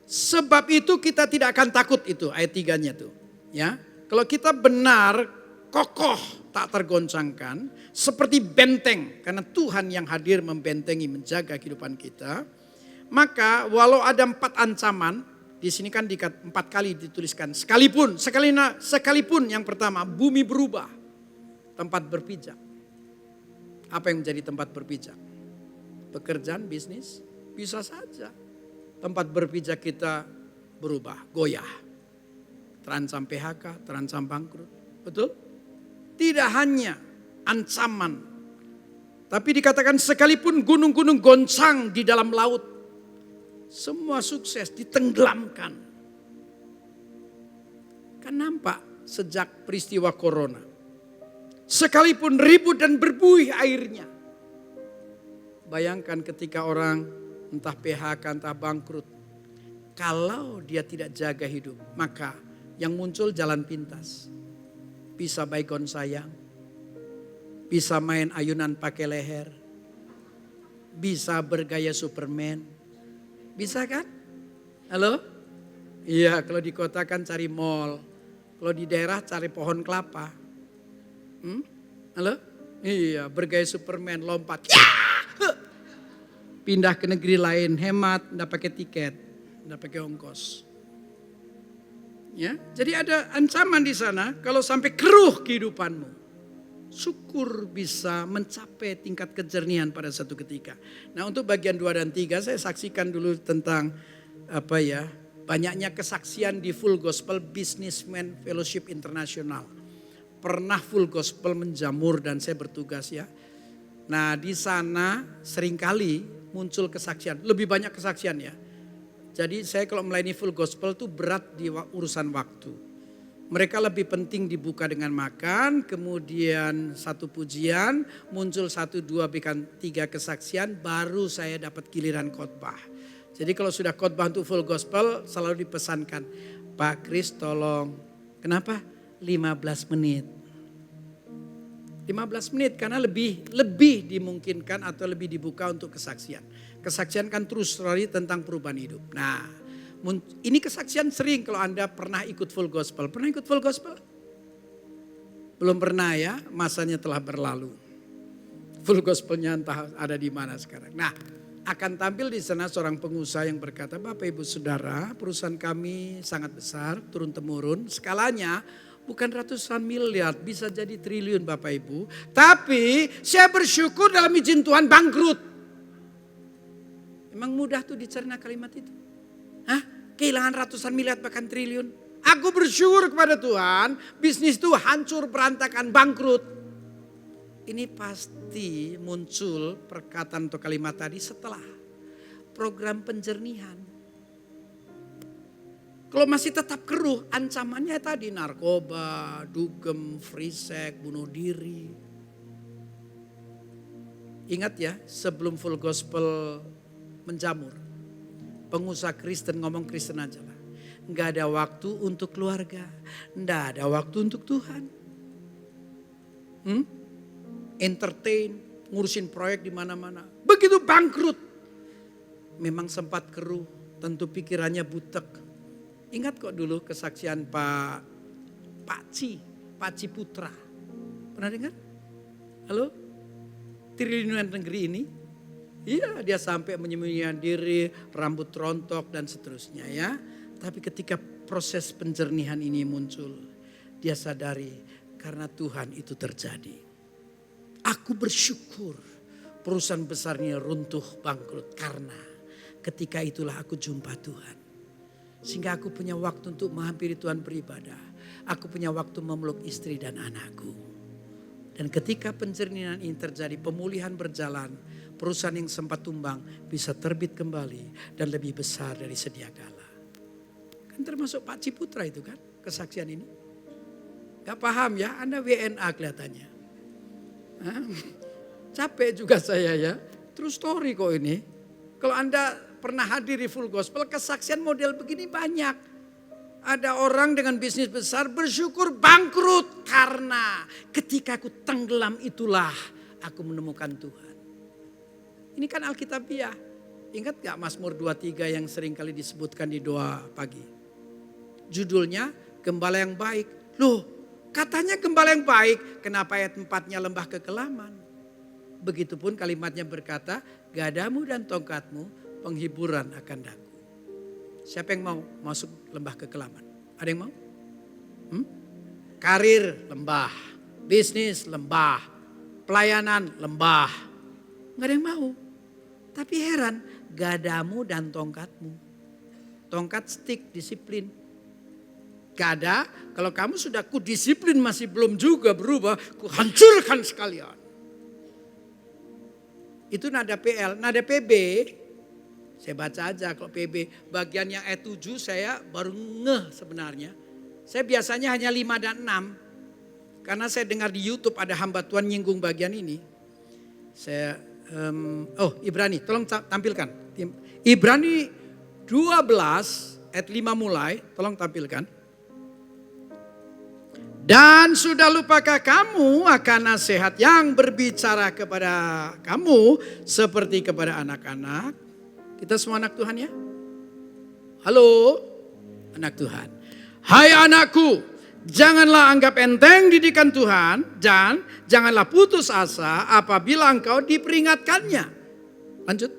sebab itu kita tidak akan takut, itu ayat 3-nya tuh. Ya, kalau kita benar kokoh tak tergoncangkan seperti benteng karena Tuhan yang hadir membentengi menjaga kehidupan kita, maka walau ada 4 ancaman, di sini kan 4 kali dituliskan sekalipun yang pertama bumi berubah, tempat berpijak. Apa yang menjadi tempat berpijak? Pekerjaan, bisnis, bisa saja. Tempat berpijak kita berubah, goyah. Terancam PHK, terancam bangkrut. Betul? Tidak hanya ancaman Tapi dikatakan sekalipun gunung-gunung goncang di dalam laut, semua sukses ditenggelamkan. Kan nampak sejak peristiwa corona. Sekalipun ribut dan berbuih airnya. Bayangkan ketika orang entah PHK, entah bangkrut. Kalau dia tidak jaga hidup, maka yang muncul jalan pintas. Bisa baygon sayang. Bisa main ayunan pakai leher. Bisa bergaya Superman. Bisa kan? Halo? Iya, kalau di kota kan cari mall. Kalau di daerah cari pohon kelapa. Halo? Iya, bergaya Superman, lompat. Ya! Pindah ke negeri lain, hemat, enggak pakai tiket, enggak pakai ongkos. Ya, jadi ada ancaman di sana kalau sampai keruh kehidupanmu. Syukur bisa mencapai tingkat kejernihan pada satu ketika. Nah, untuk bagian 2 dan 3 saya saksikan dulu tentang banyaknya kesaksian di Full Gospel Businessman Fellowship International. Pernah Full Gospel menjamur dan saya bertugas ya. Nah, di sana seringkali muncul kesaksian, lebih banyak kesaksian ya. Jadi saya kalau melayani Full Gospel itu berat di urusan waktu. Mereka lebih penting dibuka dengan makan, kemudian satu pujian, muncul 1, 2, bahkan 3 kesaksian, baru saya dapat giliran khotbah. Jadi kalau sudah khotbah untuk Full Gospel selalu dipesankan, Pak Kris tolong, kenapa? 15 menit. 15 menit karena lebih dimungkinkan atau lebih dibuka untuk kesaksian. Kesaksian kan true story tentang perubahan hidup. Nah, ini kesaksian sering kalau Anda pernah ikut Full Gospel. Pernah ikut Full Gospel? Belum pernah ya, masanya telah berlalu. Full Gospelnya entah ada di mana sekarang. Nah, akan tampil di sana seorang pengusaha yang berkata, Bapak Ibu Saudara, perusahaan kami sangat besar, turun-temurun. Skalanya bukan ratusan miliar, bisa jadi triliun Bapak Ibu. Tapi saya bersyukur dalam izin Tuhan bangkrut. Emang mudah tuh dicerna kalimat itu? Hah? Kehilangan ratusan miliar bahkan triliun. Aku bersyukur kepada Tuhan, bisnis itu hancur, berantakan, bangkrut. Ini pasti muncul perkataan atau kalimat tadi setelah program penjernihan. Kalau masih tetap keruh, ancamannya tadi narkoba, dugem, free sex, bunuh diri. Ingat ya, sebelum Full Gospel menjamur, pengusaha Kristen ngomong Kristen aja lah. Nggak ada waktu untuk keluarga, nggak ada waktu untuk Tuhan. Entertain, ngurusin proyek di mana-mana. Begitu bangkrut, memang sempat keruh, tentu pikirannya butek. Ingat kok dulu kesaksian Pak Ci Putra. Pernah dengar? Halo? Triliunan negeri ini. Iya, dia sampai menyembunyikan diri, rambut rontok dan seterusnya ya. Tapi ketika proses penjernihan ini muncul, dia sadari karena Tuhan itu terjadi. Aku bersyukur perusahaan besarnya runtuh bangkrut karena ketika itulah aku jumpa Tuhan. Sehingga aku punya waktu untuk menghampiri Tuhan beribadah. Aku punya waktu memeluk istri dan anakku. Dan ketika penjernihan ini terjadi, pemulihan berjalan, perusahaan yang sempat tumbang bisa terbit kembali dan lebih besar dari sedia kala. Kan termasuk Pak Ciputra itu kan, kesaksian ini. Gak paham ya, Anda WNA kelihatannya. Hah? Capek juga saya ya, true story kok ini. Kalau Anda pernah hadir di Full Gospel, kesaksian model begini banyak. Ada orang dengan bisnis besar bersyukur bangkrut karena ketika aku tenggelam itulah aku menemukan Tuhan. Ini kan Alkitabiah. Ingat gak Mazmur 23 yang sering kali disebutkan di doa pagi? Judulnya Gembala yang Baik. Loh, katanya gembala yang baik, kenapa ayat 4-nya lembah kekelaman? Begitupun kalimatnya berkata, gadamu dan tongkatmu penghiburan akan daku. Siapa yang mau masuk lembah kekelaman? Ada yang mau? Karir lembah, bisnis lembah, pelayanan lembah. Gak ada yang mau. Tapi heran, gadamu dan tongkatmu. Tongkat stick, disiplin. Gak ada, kalau kamu sudah disiplin masih belum juga berubah, hancurkan sekalian. Itu nada PL, nada PB. Saya baca aja kalau PB. Bagian yang E7 saya baru ngeh sebenarnya. Saya biasanya hanya 5 dan 6. Karena saya dengar di YouTube ada hamba Tuhan nyinggung bagian ini. Saya, Ibrani, tolong tampilkan. Ibrani 12 ayat 5 mulai, tolong tampilkan. Dan sudah lupakah kamu akan nasihat yang berbicara kepada kamu seperti kepada anak-anak? Kita semua anak Tuhan ya? Halo, anak Tuhan. Hai anakku, janganlah anggap enteng didikan Tuhan dan janganlah putus asa apabila engkau diperingatkannya. Lanjut,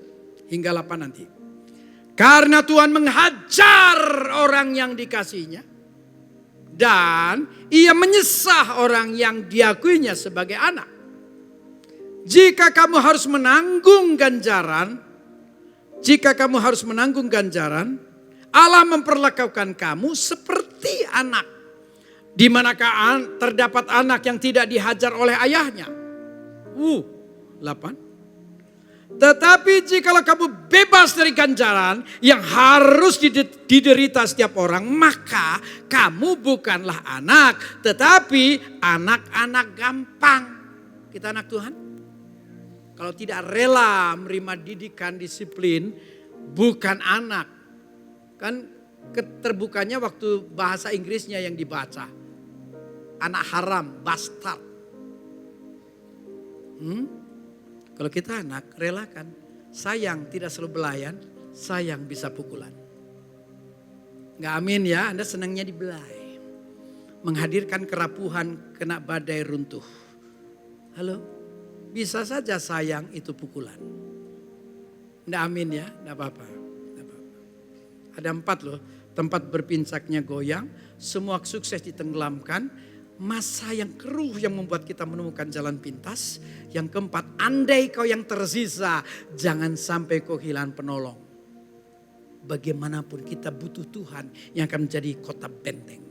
hingga 8 nanti. Karena Tuhan menghajar orang yang dikasihinya dan ia menyesah orang yang diakuinya sebagai anak. Jika kamu harus menanggung ganjaran, Allah memperlakukan kamu seperti anak. Di manakah terdapat anak yang tidak dihajar oleh ayahnya? 8. Tetapi jikalau kamu bebas dari ganjaran yang harus diderita setiap orang, maka kamu bukanlah anak, tetapi anak-anak gampang. Kita anak Tuhan. Kalau tidak rela menerima didikan disiplin, bukan anak. Kan keterbukanya waktu bahasa Inggrisnya yang dibaca. Anak haram, bastard. Kalau kita anak, relakan. Sayang tidak selalu belayan, sayang bisa pukulan. Nggak amin ya, Anda senangnya dibelai. Menghadirkan kerapuhan, kena badai runtuh. Halo? Bisa saja sayang itu pukulan. Nggak amin ya, nggak apa-apa. Ada 4 loh, tempat berpincaknya goyang, semua sukses ditenggelamkan, masa yang keruh yang membuat kita menemukan jalan pintas. Yang keempat, andai kau yang tersisa, jangan sampai kau kehilangan penolong. Bagaimanapun kita butuh Tuhan yang akan menjadi kota benteng.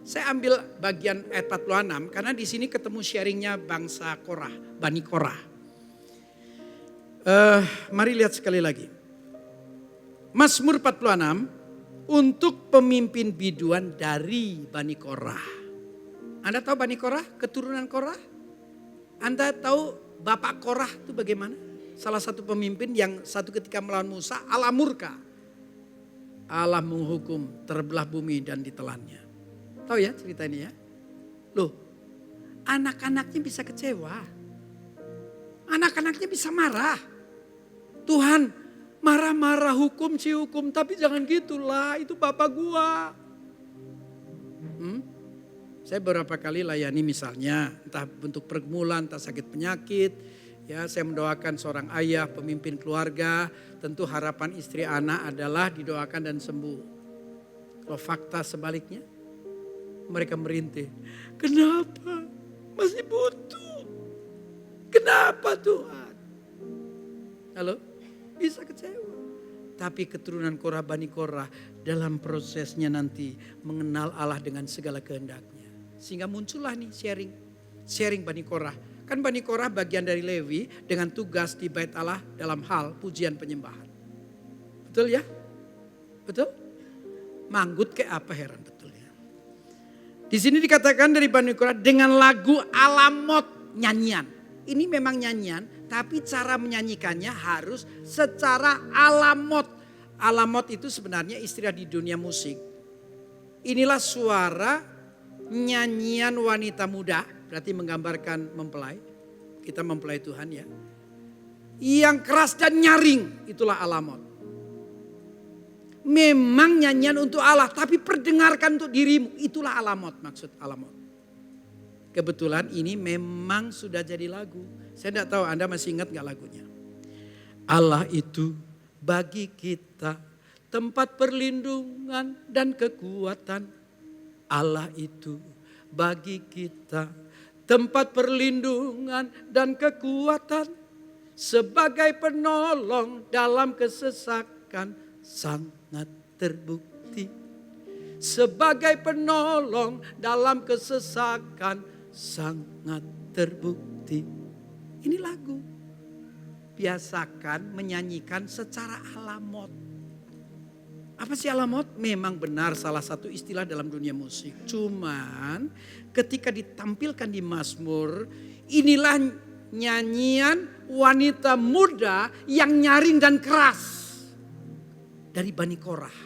Saya ambil bagian ayat 46 karena di sini ketemu sharingnya bangsa Korah, Bani Korah. Mari lihat sekali lagi. Mazmur 46 untuk pemimpin biduan dari Bani Korah. Anda tahu Bani Korah, keturunan Korah? Anda tahu Bapak Korah itu bagaimana? Salah satu pemimpin yang satu ketika melawan Musa, Allah murka. Allah menghukum terbelah bumi dan ditelannya. Tahu ya cerita ini ya? Loh, anak-anaknya bisa kecewa. Anak-anaknya bisa marah. Tuhan, marah-marah hukum si hukum, tapi jangan gitulah, itu bapak gua. Saya beberapa kali layani misalnya, entah bentuk pergumulan, entah sakit penyakit. Ya, saya mendoakan seorang ayah, pemimpin keluarga, tentu harapan istri anak adalah didoakan dan sembuh. Kalau fakta sebaliknya, mereka merintih. Kenapa? Masih butuh. Kenapa Tuhan? Halo? Bisa kecewa. Tapi keturunan Korah, Bani Korah dalam prosesnya nanti mengenal Allah dengan segala kehendaknya. Sehingga muncullah nih sharing Bani Korah. Kan Bani Korah bagian dari Lewi dengan tugas di bait Allah dalam hal pujian penyembahan. Betul ya? Betul? Manggut kayak apa heran betul ya. Di sini dikatakan dari Bani Korah dengan lagu alamot nyanyian. Ini memang nyanyian, tapi cara menyanyikannya harus secara alamot. Alamot itu sebenarnya istilah di dunia musik. Inilah suara nyanyian wanita muda, berarti menggambarkan mempelai. Kita mempelai Tuhan ya. Yang keras dan nyaring, itulah alamot. Memang nyanyian untuk Allah, tapi perdengarkan untuk dirimu. Itulah alamot, maksud alamot. Kebetulan ini memang sudah jadi lagu. Saya tidak tahu Anda masih ingat gak lagunya. Allah itu bagi kita tempat perlindungan dan kekuatan. Allah itu bagi kita tempat perlindungan dan kekuatan. Sebagai penolong dalam kesesakan sangat terbukti. Sebagai penolong dalam kesesakan sangat terbukti. Ini lagu. biasakan menyanyikan secara alamot. Apa sih alamot? Memang benar salah satu istilah dalam dunia musik. Cuman ketika ditampilkan di Mazmur, inilah nyanyian wanita muda yang nyaring dan keras dari Bani Korah.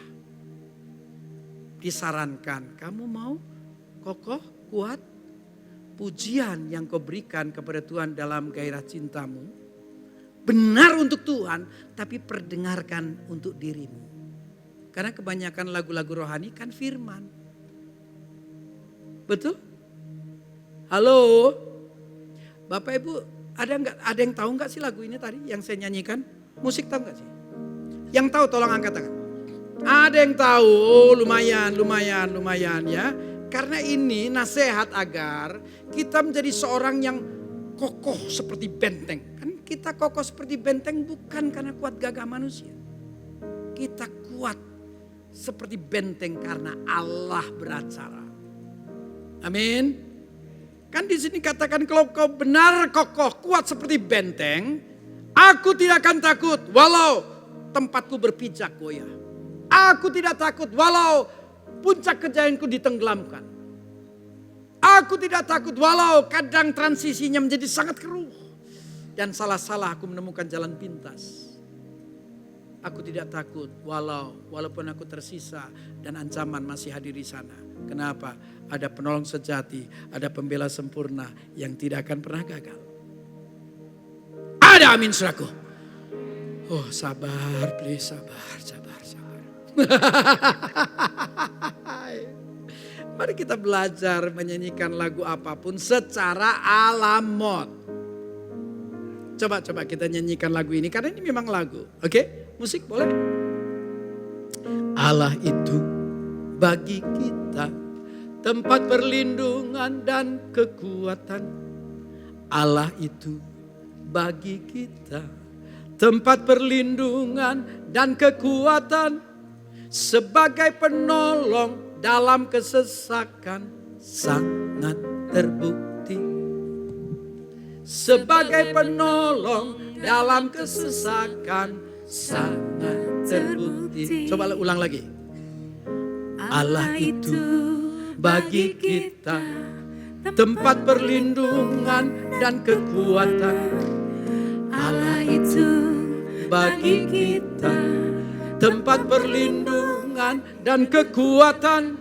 Disarankan, kamu mau kokoh, kuat, pujian yang kau berikan kepada Tuhan dalam gairah cintamu. Benar untuk Tuhan, tapi perdengarkan untuk dirimu. Karena kebanyakan lagu-lagu rohani kan firman. Betul? Halo? Bapak Ibu, ada yang tahu nggak sih lagu ini tadi yang saya nyanyikan? Musik tahu nggak sih? Yang tahu tolong angkat tangan. Ada yang tahu? Oh, lumayan ya. Karena ini nasihat agar kita menjadi seorang yang kokoh seperti benteng. Kan kita kokoh seperti benteng bukan karena kuat gagah manusia. Kita kuat seperti benteng karena Allah beracara. Amin. Kan di sini katakan kalau kau benar kokoh kuat seperti benteng, aku tidak akan takut walau tempatku berpijak goyah. Aku tidak takut walau puncak kejayaanku ditenggelamkan. Aku tidak takut walau kadang transisinya menjadi sangat keruh. Dan salah-salah aku menemukan jalan pintas. Aku tidak takut walaupun aku tersisa dan ancaman masih hadir di sana. Kenapa? Ada penolong sejati, ada pembela sempurna yang tidak akan pernah gagal. Ada, amin saudaraku. Oh sabar, please sabar. Mari kita belajar menyanyikan lagu apapun secara alamot. Coba kita nyanyikan lagu ini karena ini memang lagu. Oke? Musik boleh? Allah itu bagi kita tempat perlindungan dan kekuatan. Allah itu bagi kita tempat perlindungan dan kekuatan. Sebagai penolong dalam kesesakan sangat terbukti. Sebagai penolong dalam kesesakan sangat terbukti. Coba ulang lagi. Allah itu bagi kita tempat perlindungan dan kekuatan. Allah itu bagi kita tempat perlindungan dan kekuatan.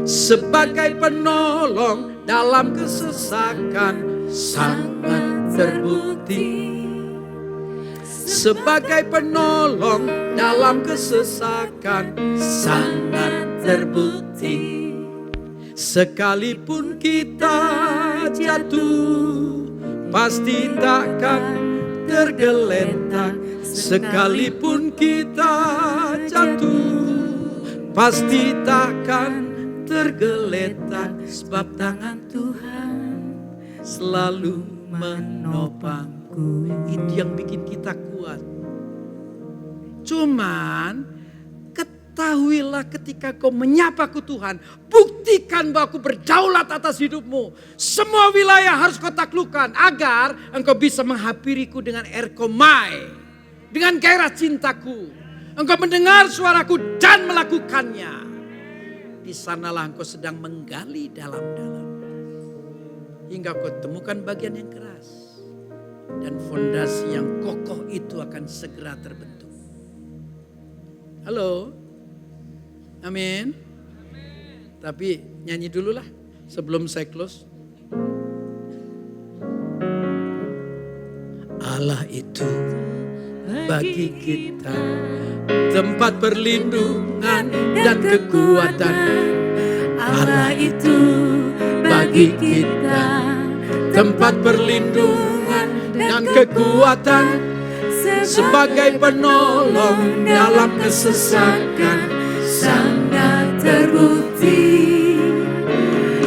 Sebagai penolong dalam kesesakan sangat terbukti. Sebagai penolong dalam kesesakan sangat terbukti. Sekalipun kita jatuh pasti takkan tergeletak. Sekalipun kita jatuh pasti takkan tergeletak. Sebab tangan Tuhan selalu menopangku. Itu yang bikin kita kuat. Cuman ketahuilah ketika kau menyapaku Tuhan, buktikan bahwa aku berdaulat atas hidupmu. Semua wilayah harus kau taklukkan agar engkau bisa menghampiriku dengan erkomai. Dengan gairah cintaku. Engkau mendengar suaraku dan melakukannya. Di sanalah engkau sedang menggali dalam-dalam. Hingga kau temukan bagian yang keras. Dan fondasi yang kokoh itu akan segera terbentuk. Halo? Amin. Tapi nyanyi dulu lah sebelum saya close. Allah itu bagi kita tempat perlindungan dan kekuatan. Allah itu bagi kita tempat perlindungan dan kekuatan. Sebagai penolong dalam kesesakan sangat terbukti.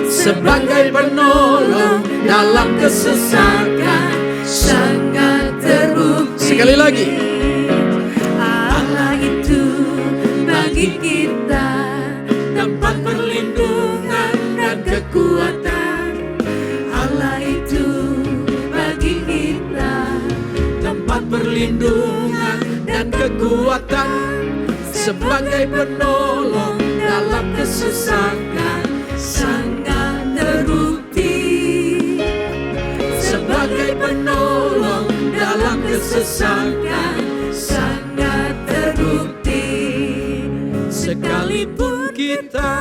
Sebagai penolong dalam kesesakan sangat terbukti. Sekali lagi. Allah itu bagi kita tempat perlindungan dan kekuatan. Allah itu bagi kita tempat perlindungan dan kekuatan, sebagai penolong dalam kesusahan, sangat terbukti. Sebagai penolong dalam kesusahan, sangat terbukti. Sekalipun kita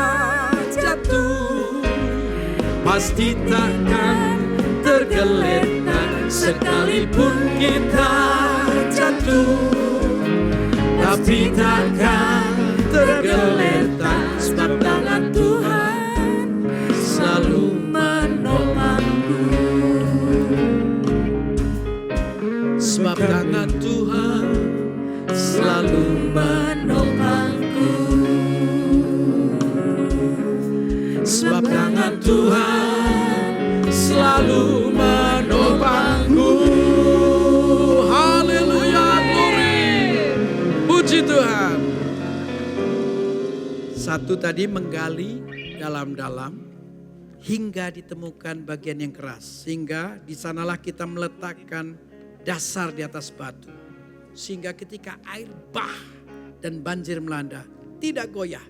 jatuh, pasti takkan tergeletak. Sekalipun kita jatuh, tapi takkan tergeletak. Sebab tangan Tuhan selalu menopangku. Sebab tangan Tuhan selalu menopangku. Sebab tangan Tuhan selalu menopangku. Haleluya, glory. Puji Tuhan. Satu tadi menggali dalam-dalam hingga ditemukan bagian yang keras. Sehingga di sanalah kita meletakkan dasar di atas batu. Sehingga ketika air bah dan banjir melanda, tidak goyah,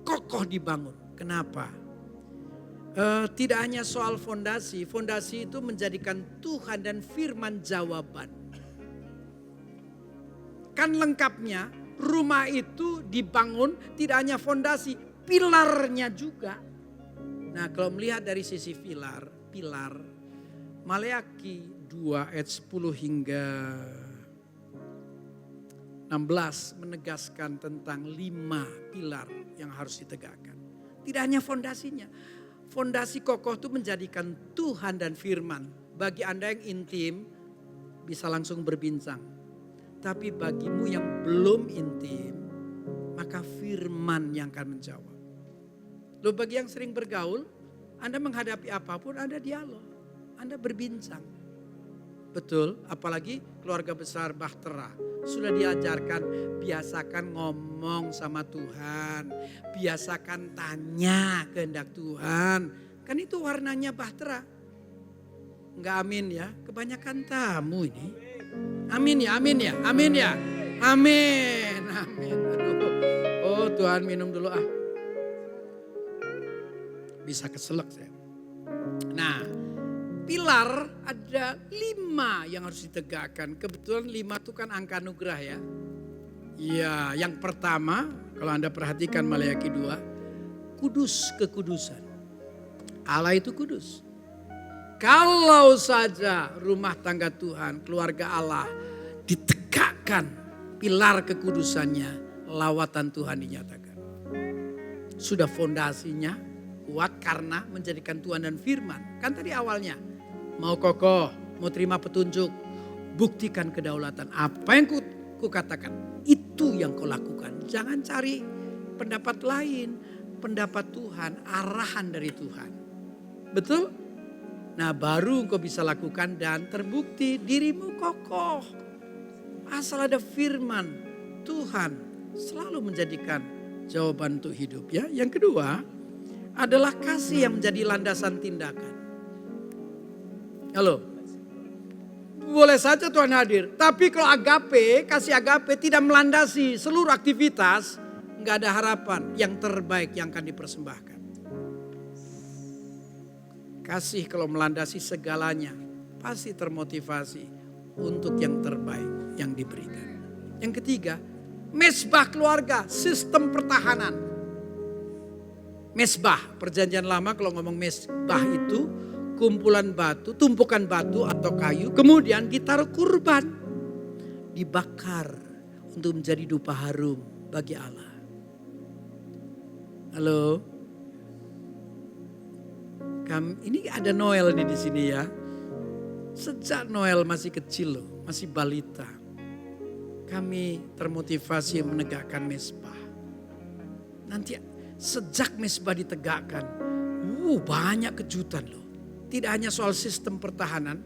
kokoh dibangun. Kenapa? Tidak hanya soal fondasi. Fondasi itu menjadikan Tuhan dan firman jawaban. Kan lengkapnya rumah itu dibangun tidak hanya fondasi, pilarnya juga. Nah, kalau melihat dari sisi pilar, Maleakhi 2 ayat 10 hingga 16 menegaskan tentang 5 pilar yang harus ditegakkan. Tidak hanya fondasinya. Fondasi kokoh itu menjadikan Tuhan dan firman. Bagi Anda yang intim bisa langsung berbincang. Tapi bagimu yang belum intim, maka firman yang akan menjawab. Loh, bagi yang sering bergaul, Anda menghadapi apapun ada dialog. Anda berbincang. Betul, apalagi keluarga besar Bahtera. Sudah diajarkan, biasakan ngomong sama Tuhan. Biasakan tanya kehendak Tuhan. Kan itu warnanya Bahtera. Enggak amin ya, kebanyakan tamu ini. Amin ya, amin ya, amin ya. Amin, amin. Aduh. Oh Tuhan minum dulu ah. Bisa keselak saya. Nah, pilar ada 5 yang harus ditegakkan. Kebetulan 5 itu kan angka anugerah ya. Iya, yang pertama kalau Anda perhatikan Maleakhi 2, kudus kekudusan. Allah itu kudus. Kalau saja rumah tangga Tuhan, keluarga Allah ditegakkan pilar kekudusannya, lawatan Tuhan dinyatakan. Sudah fondasinya kuat karena menjadikan Tuhan dan firman. Kan tadi awalnya mau kokoh, mau terima petunjuk, buktikan kedaulatan. Apa yang ku katakan, itu yang kau lakukan. Jangan cari pendapat lain, pendapat Tuhan, arahan dari Tuhan. Betul? Nah baru kau bisa lakukan dan terbukti dirimu kokoh. Asal ada firman Tuhan selalu menjadikan jawaban untuk hidup ya. Yang kedua adalah kasih yang menjadi landasan tindakan. Halo. Boleh saja Tuhan hadir. Tapi kalau agape, kasih agape tidak melandasi seluruh aktivitas. Enggak ada harapan yang terbaik yang akan dipersembahkan. Kasih kalau melandasi segalanya pasti termotivasi untuk yang terbaik yang diberikan. Yang ketiga, mesbah keluarga, sistem pertahanan. Mesbah, perjanjian lama kalau ngomong mesbah itu kumpulan batu, tumpukan batu atau kayu, kemudian ditaruh kurban, dibakar untuk menjadi dupa harum bagi Allah. Halo. Ini ada Noel nih di sini ya. Sejak Noel masih kecil loh, masih balita. Kami termotivasi menegakkan mesbah. Nanti sejak mesbah ditegakkan, banyak kejutan loh. Tidak hanya soal sistem pertahanan,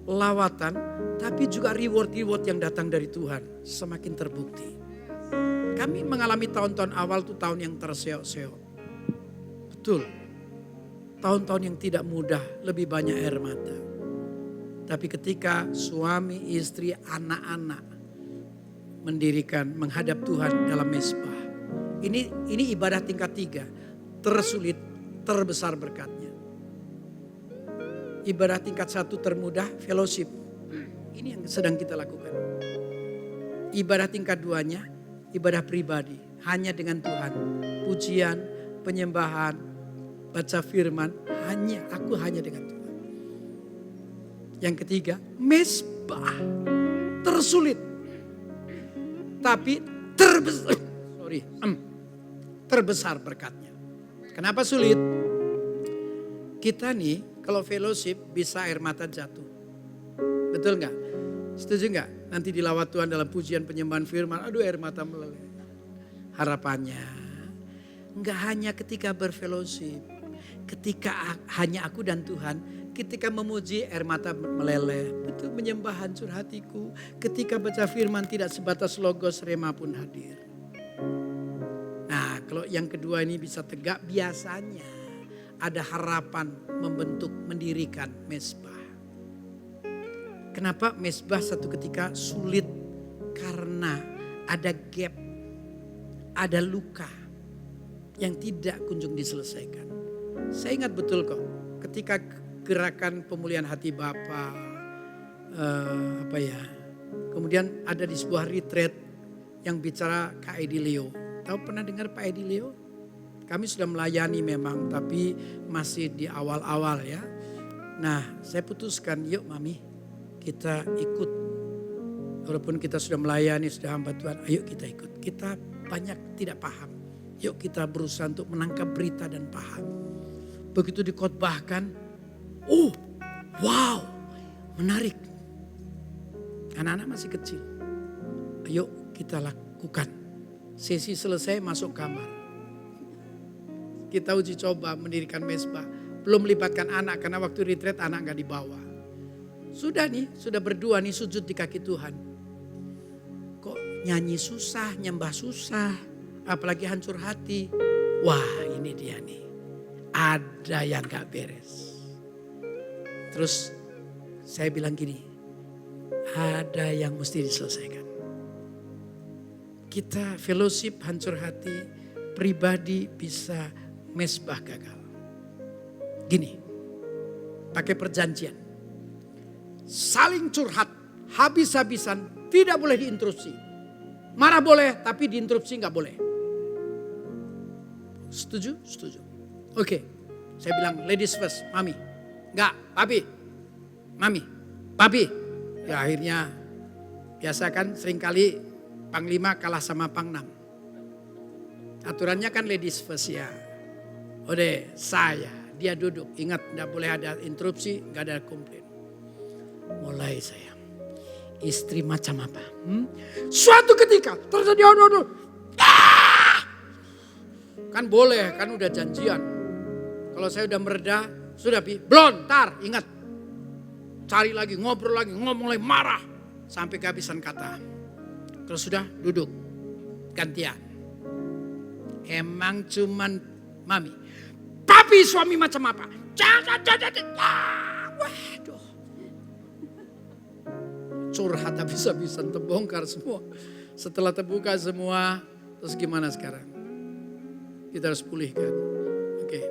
lawatan, tapi juga reward-reward yang datang dari Tuhan semakin terbukti. Kami mengalami tahun-tahun awal tuh tahun yang terseok-seok. Betul. Tahun-tahun yang tidak mudah, lebih banyak air mata. Tapi ketika suami, istri, anak-anak menghadap Tuhan dalam mezbah. Ini ibadah tingkat 3. Tersulit, terbesar berkatnya. Ibadah tingkat 1 termudah, fellowship. Ini yang sedang kita lakukan. Ibadah tingkat 2-nya, ibadah pribadi. Hanya dengan Tuhan. Pujian, penyembahan, baca firman, aku hanya dengan Tuhan. Yang ketiga, mezbah. Tersulit. Tapi terbesar berkatnya. Kenapa sulit? Kita nih kalau fellowship bisa air mata jatuh. Betul nggak? Setuju nggak? Nanti dilawat Tuhan dalam pujian penyembahan firman, aduh air mata meleleh. Harapannya nggak hanya ketika berfellowship, ketika hanya aku dan Tuhan. Ketika memuji air mata meleleh, betul menyembah hancur hatiku. Ketika baca firman tidak sebatas logos, rema pun hadir. Nah kalau yang kedua ini bisa tegak, biasanya ada harapan mendirikan mezbah. Kenapa mezbah satu ketika sulit? Karena ada gap, ada luka yang tidak kunjung diselesaikan. Saya ingat betul kok ketika gerakan pemulihan hati Bapa, kemudian ada di sebuah retreat yang bicara Kak Edi Leo. Tahu pernah dengar Pak Edi Leo? Kami sudah melayani memang, tapi masih di awal-awal ya. Nah saya putuskan, yuk Mami kita ikut. Walaupun kita sudah melayani, sudah hamba Tuhan, ayo kita ikut. Kita banyak tidak paham. Yuk kita berusaha untuk menangkap berita dan paham. Begitu dikhotbahkan, oh, wow, menarik. Anak-anak masih kecil. Ayo kita lakukan. Sesi selesai masuk kamar. Kita uji coba mendirikan mezbah. Belum melibatkan anak karena waktu retreat anak gak dibawa. Sudah berdua nih sujud di kaki Tuhan. Kok nyanyi susah, nyembah susah. Apalagi hancur hati. Wah ini dia nih. Ada yang gak beres. Terus saya bilang gini, ada yang mesti diselesaikan. Kita fellowship hancur hati, pribadi bisa mezbah gagal. Gini, pakai perjanjian. Saling curhat, habis-habisan, tidak boleh diinterupsi. Marah boleh, tapi diinterupsi nggak boleh. Setuju? Setuju. Oke, saya bilang ladies first, Mami. Enggak, papi, mami, papi. Ya akhirnya biasa kan seringkali panglima kalah sama pangnam. Aturannya kan ladies first ya. Udah saya, dia duduk. Ingat enggak boleh ada interupsi, enggak ada komplain. Mulai saya, istri macam apa? Suatu ketika terjadi kan boleh, kan udah janjian. Kalau saya udah mereda, sudah belum, tar ingat. Cari lagi, ngobrol lagi, ngomong lagi, marah. Sampai kehabisan kata. Terus sudah duduk, gantian. Emang cuman mami. Papi suami macam apa? Waduh. Curhat habis-habisan, terbongkar semua. Setelah terbuka semua, terus gimana sekarang? Kita harus pulihkan. Oke.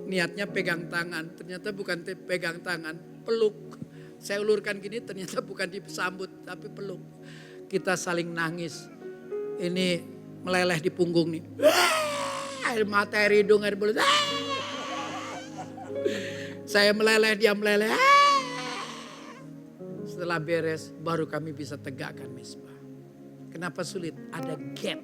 Niatnya pegang tangan, ternyata bukan pegang tangan, peluk. Saya ulurkan gini, ternyata bukan disambut, tapi peluk. Kita saling nangis. Ini meleleh di punggung nih. Air mata, air hidung, air mulut. Saya meleleh, dia meleleh. Setelah beres, baru kami bisa tegakkan mezbah. Kenapa sulit? Ada gap.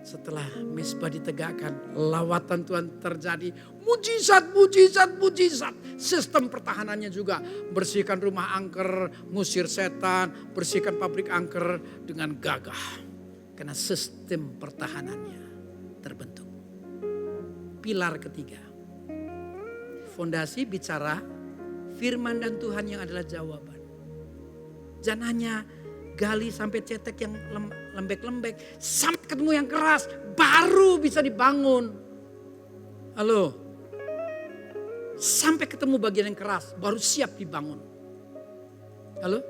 Setelah mezbah ditegakkan, lawatan Tuhan terjadi. Mujizat, mujizat, mujizat. Sistem pertahanannya juga. Bersihkan rumah angker, ngusir setan, bersihkan pabrik angker dengan gagah. Karena sistem pertahanannya terbentuk. Pilar ketiga. Fondasi bicara firman dan Tuhan yang adalah jawaban. Jangan hanya gali sampai cetek yang lembek-lembek. Sampai ketemu yang keras. Baru bisa dibangun. Halo. Sampai ketemu bagian yang keras, baru siap dibangun. Halo?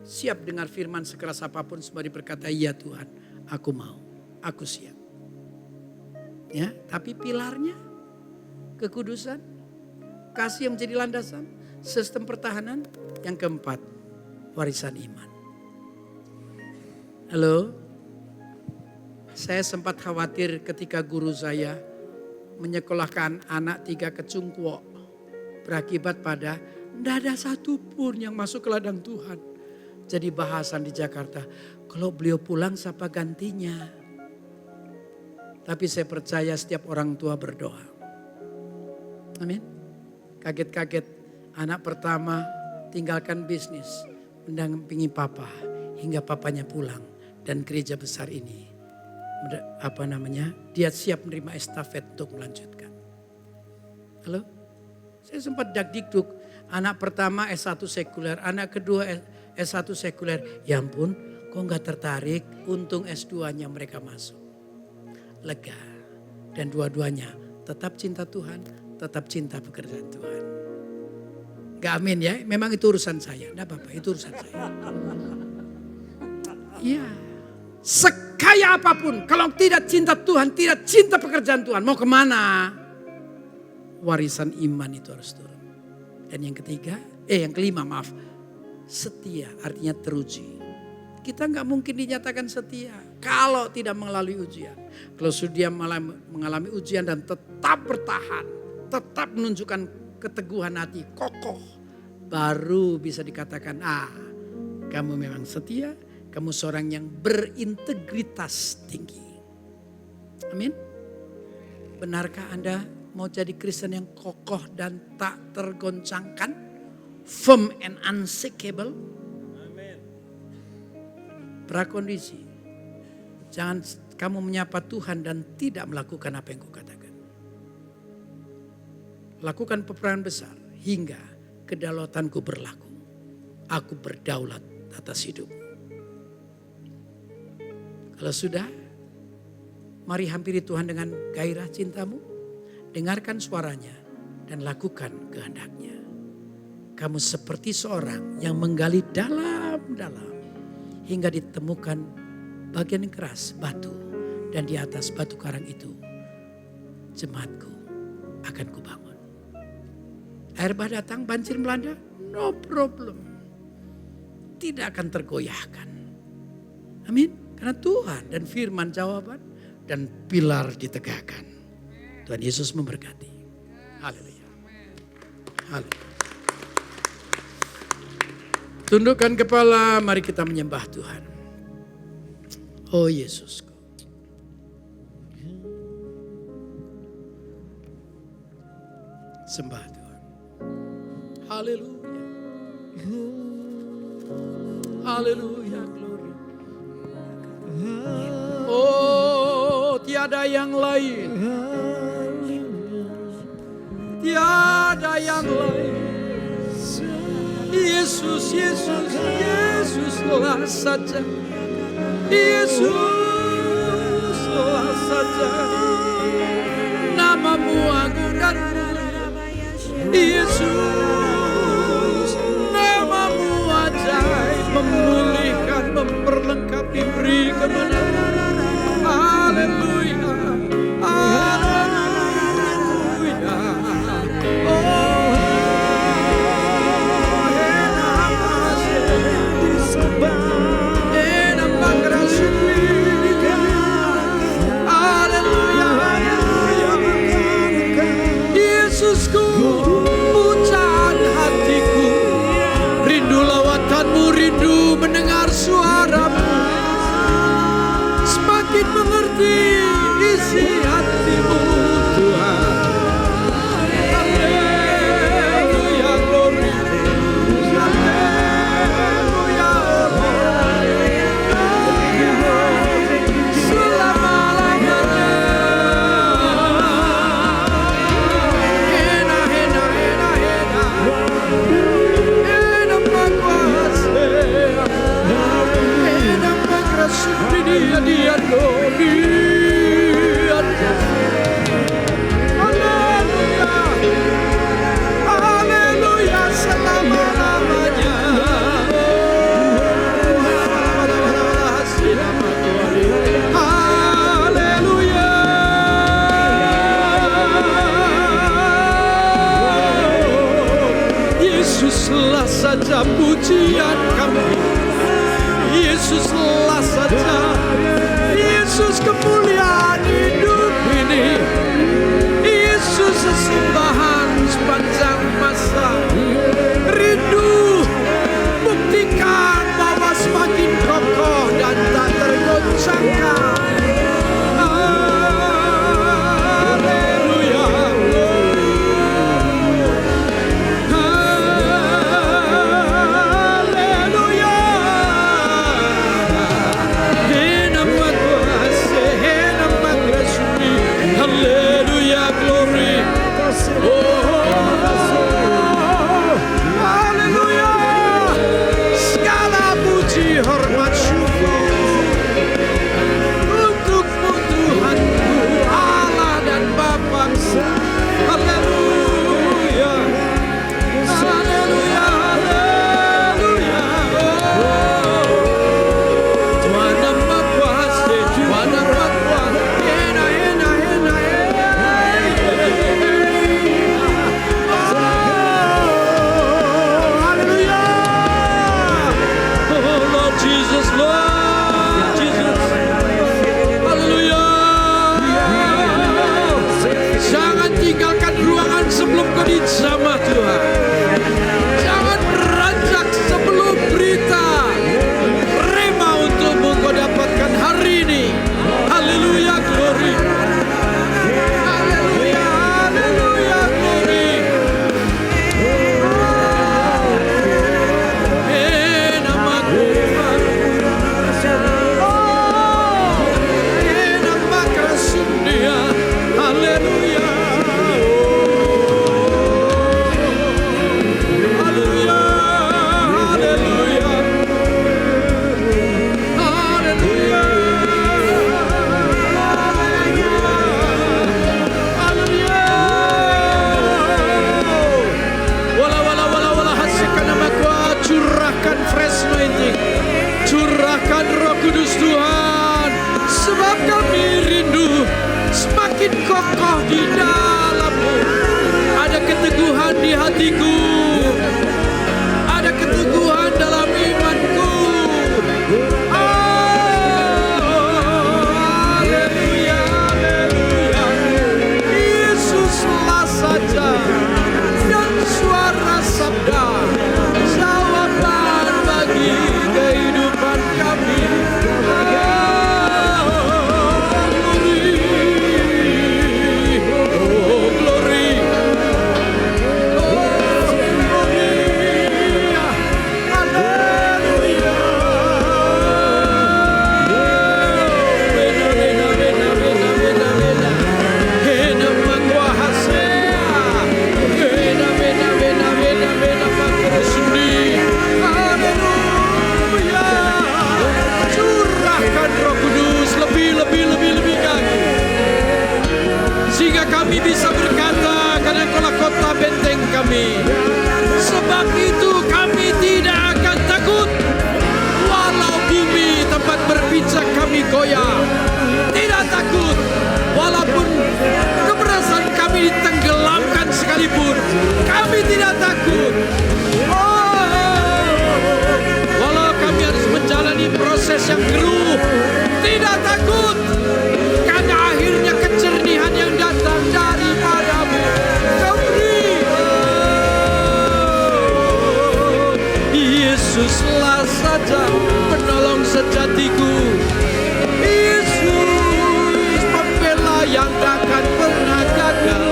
Siap dengar firman sekeras apapun sembari berkata, iya Tuhan, aku mau, aku siap. Ya, tapi pilarnya, kekudusan, kasih yang menjadi landasan, sistem pertahanan. Yang keempat, warisan iman. Halo? Saya sempat khawatir ketika guru saya menyekolahkan anak 3 ke Cungkuok. Berakibat pada tidak ada satupun yang masuk ke ladang Tuhan. Jadi bahasan di Jakarta, kalau beliau pulang siapa gantinya? Tapi saya percaya setiap orang tua berdoa. Amin. Kaget-kaget anak pertama tinggalkan bisnis, mendampingi papa hingga papanya pulang. Dan gereja besar ini, dia siap menerima estafet untuk melanjutkan. Halo? Saya sempat dakdikduk, anak pertama S1 sekuler, anak kedua S1 sekuler. Ya ampun, kok gak tertarik, untung S2-nya mereka masuk. Lega. Dan dua-duanya tetap cinta Tuhan, tetap cinta pekerjaan Tuhan. Gak amin ya, memang itu urusan saya. Gak apa-apa, itu urusan saya. Iya. Sekaya apapun, kalau tidak cinta Tuhan, tidak cinta pekerjaan Tuhan, mau kemana? Warisan iman itu harus turun. Dan yang kelima, setia artinya teruji. Kita nggak mungkin dinyatakan setia kalau tidak melalui ujian. Kalau sudah mengalami ujian dan tetap bertahan, tetap menunjukkan keteguhan hati, kokoh, baru bisa dikatakan, kamu memang setia. Kamu seorang yang berintegritas tinggi. Amin. Benarkah Anda mau jadi Kristen yang kokoh dan tak tergoncangkan? Firm and unshakable? Amin. Prakondisi. Jangan kamu menyapa Tuhan dan tidak melakukan apa yang kukatakan. Lakukan peperangan besar hingga kedaulatanku berlaku. Aku berdaulat atas hidupmu. Kalau sudah, mari hampiri Tuhan dengan gairah cintamu. Dengarkan suaranya dan lakukan kehendaknya. Kamu seperti seorang yang menggali dalam-dalam hingga ditemukan bagian yang keras, batu. Dan di atas batu karang itu, jemaatku akan kubangun. Air bah datang, banjir melanda, no problem. Tidak akan tergoyahkan. Amin. Karena Tuhan dan firman jawaban dan pilar ditegakkan. Tuhan Yesus memberkati. Haleluya. Haleluya. Tundukkan kepala, mari kita menyembah Tuhan. Oh Yesusku. Sembah Tuhan. Haleluya. Haleluya. Oh, tiada yang lain. Tiada yang lain. Yesus, Yesus, Yesuslah saja. Yesuslah saja. Namamu agung dan Yesus, namamu ajaib, memulihkan, memperlengkapi, beri kemenangan. Haleluya, haleluya. Oh, Yesusku, pujaan hatiku, rindu lawatanmu, rindu mendengar suaramu, semakin mengerti isi hatimu Tuhan. Haleluya, glory, haleluya, selama-lamanya. Dia pujian kami. Yesuslah saja, Yesus kemuliaan hidup ini, Yesus sesembahan sepanjang masa. Rindu buktikan bahwa semakin kokoh dan tak tergoncangkan. Sebab itu kami tidak akan takut, walau bumi tempat berpijak kami goyah. Tidak takut, walaupun keberatan kami ditenggelamkan sekalipun, kami tidak takut. Walau kami harus menjalani proses yang keruh, tidak takut, karena akhirnya kejernihan yang datang daripadamu. Yesuslah saja penolong sejatiku, Yesus pembela yang takkan pernah gagal.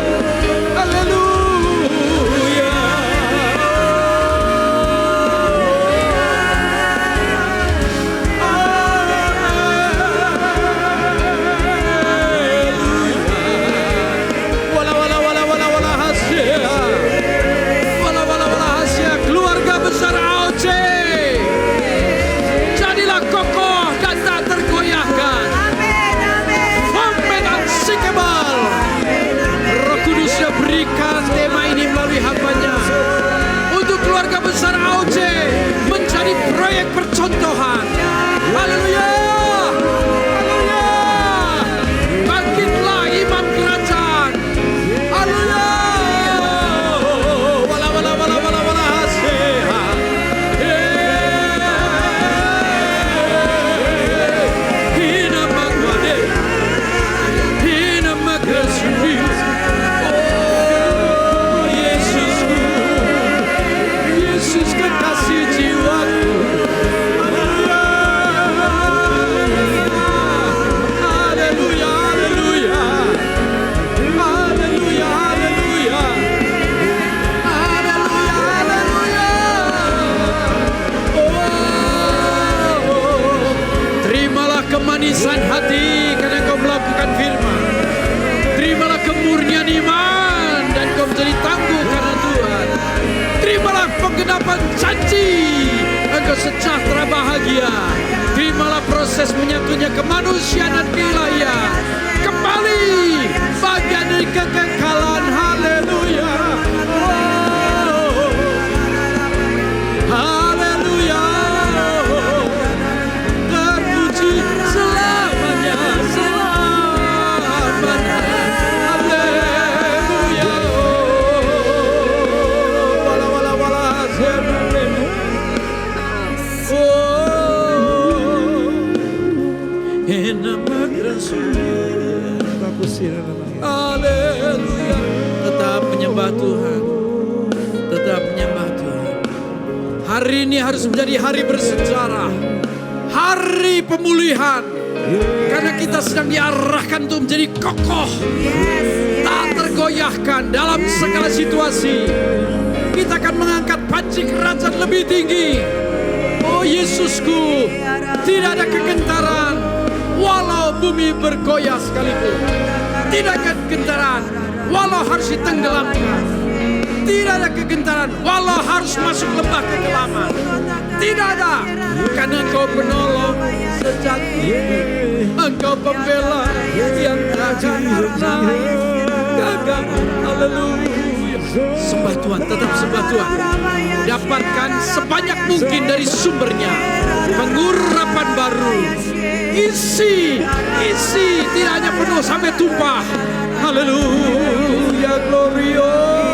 Haleluya. Wala hasia keluarga besar AOC, jadilah kokoh dan tak tergoyahkan. Amin, amin. Roh kemanisan hati karena Engkau melakukan firman. Terimalah kemurnian iman dan Engkau menjadi tangguh karena Tuhan. Terimalah penggenapan janji, Engkau sejahtera bahagia. Terimalah proses menyatunya kemanusiaan dan keilahian. Kembali bagian dari kekekalan. Haleluya. Haleluya. Terpuji selamanya, selamanya. Haleluya. Wala wala wala. Haleluya. Tetap menyembah Tuhan. Tetap menyembah Tuhan. Hari ini harus menjadi hari bersejarah. Hari pemulihan. Karena kita sedang diarahkan untuk menjadi kokoh. Tak tergoyahkan dalam segala situasi. Kita akan mengangkat panci kerajaan lebih tinggi. Oh Yesusku, tidak ada kegentaran. Walau bumi bergoyah sekalipun. Tidak ada kegentaran. Walau harus ditenggelamkan. Tidak ada kegentaran. Walau harus masuk lembah kekelaman. Tidak ada. Karena Engkau penolong sejati. Engkau pembela yang tak pernah gagal. Haleluya. Sembah Tuhan, tetap sembah Tuhan. Dapatkan sebanyak mungkin dari sumbernya. Pengurapan baru. Isi, tidak hanya penuh sampai tumpah. Haleluya, glorious.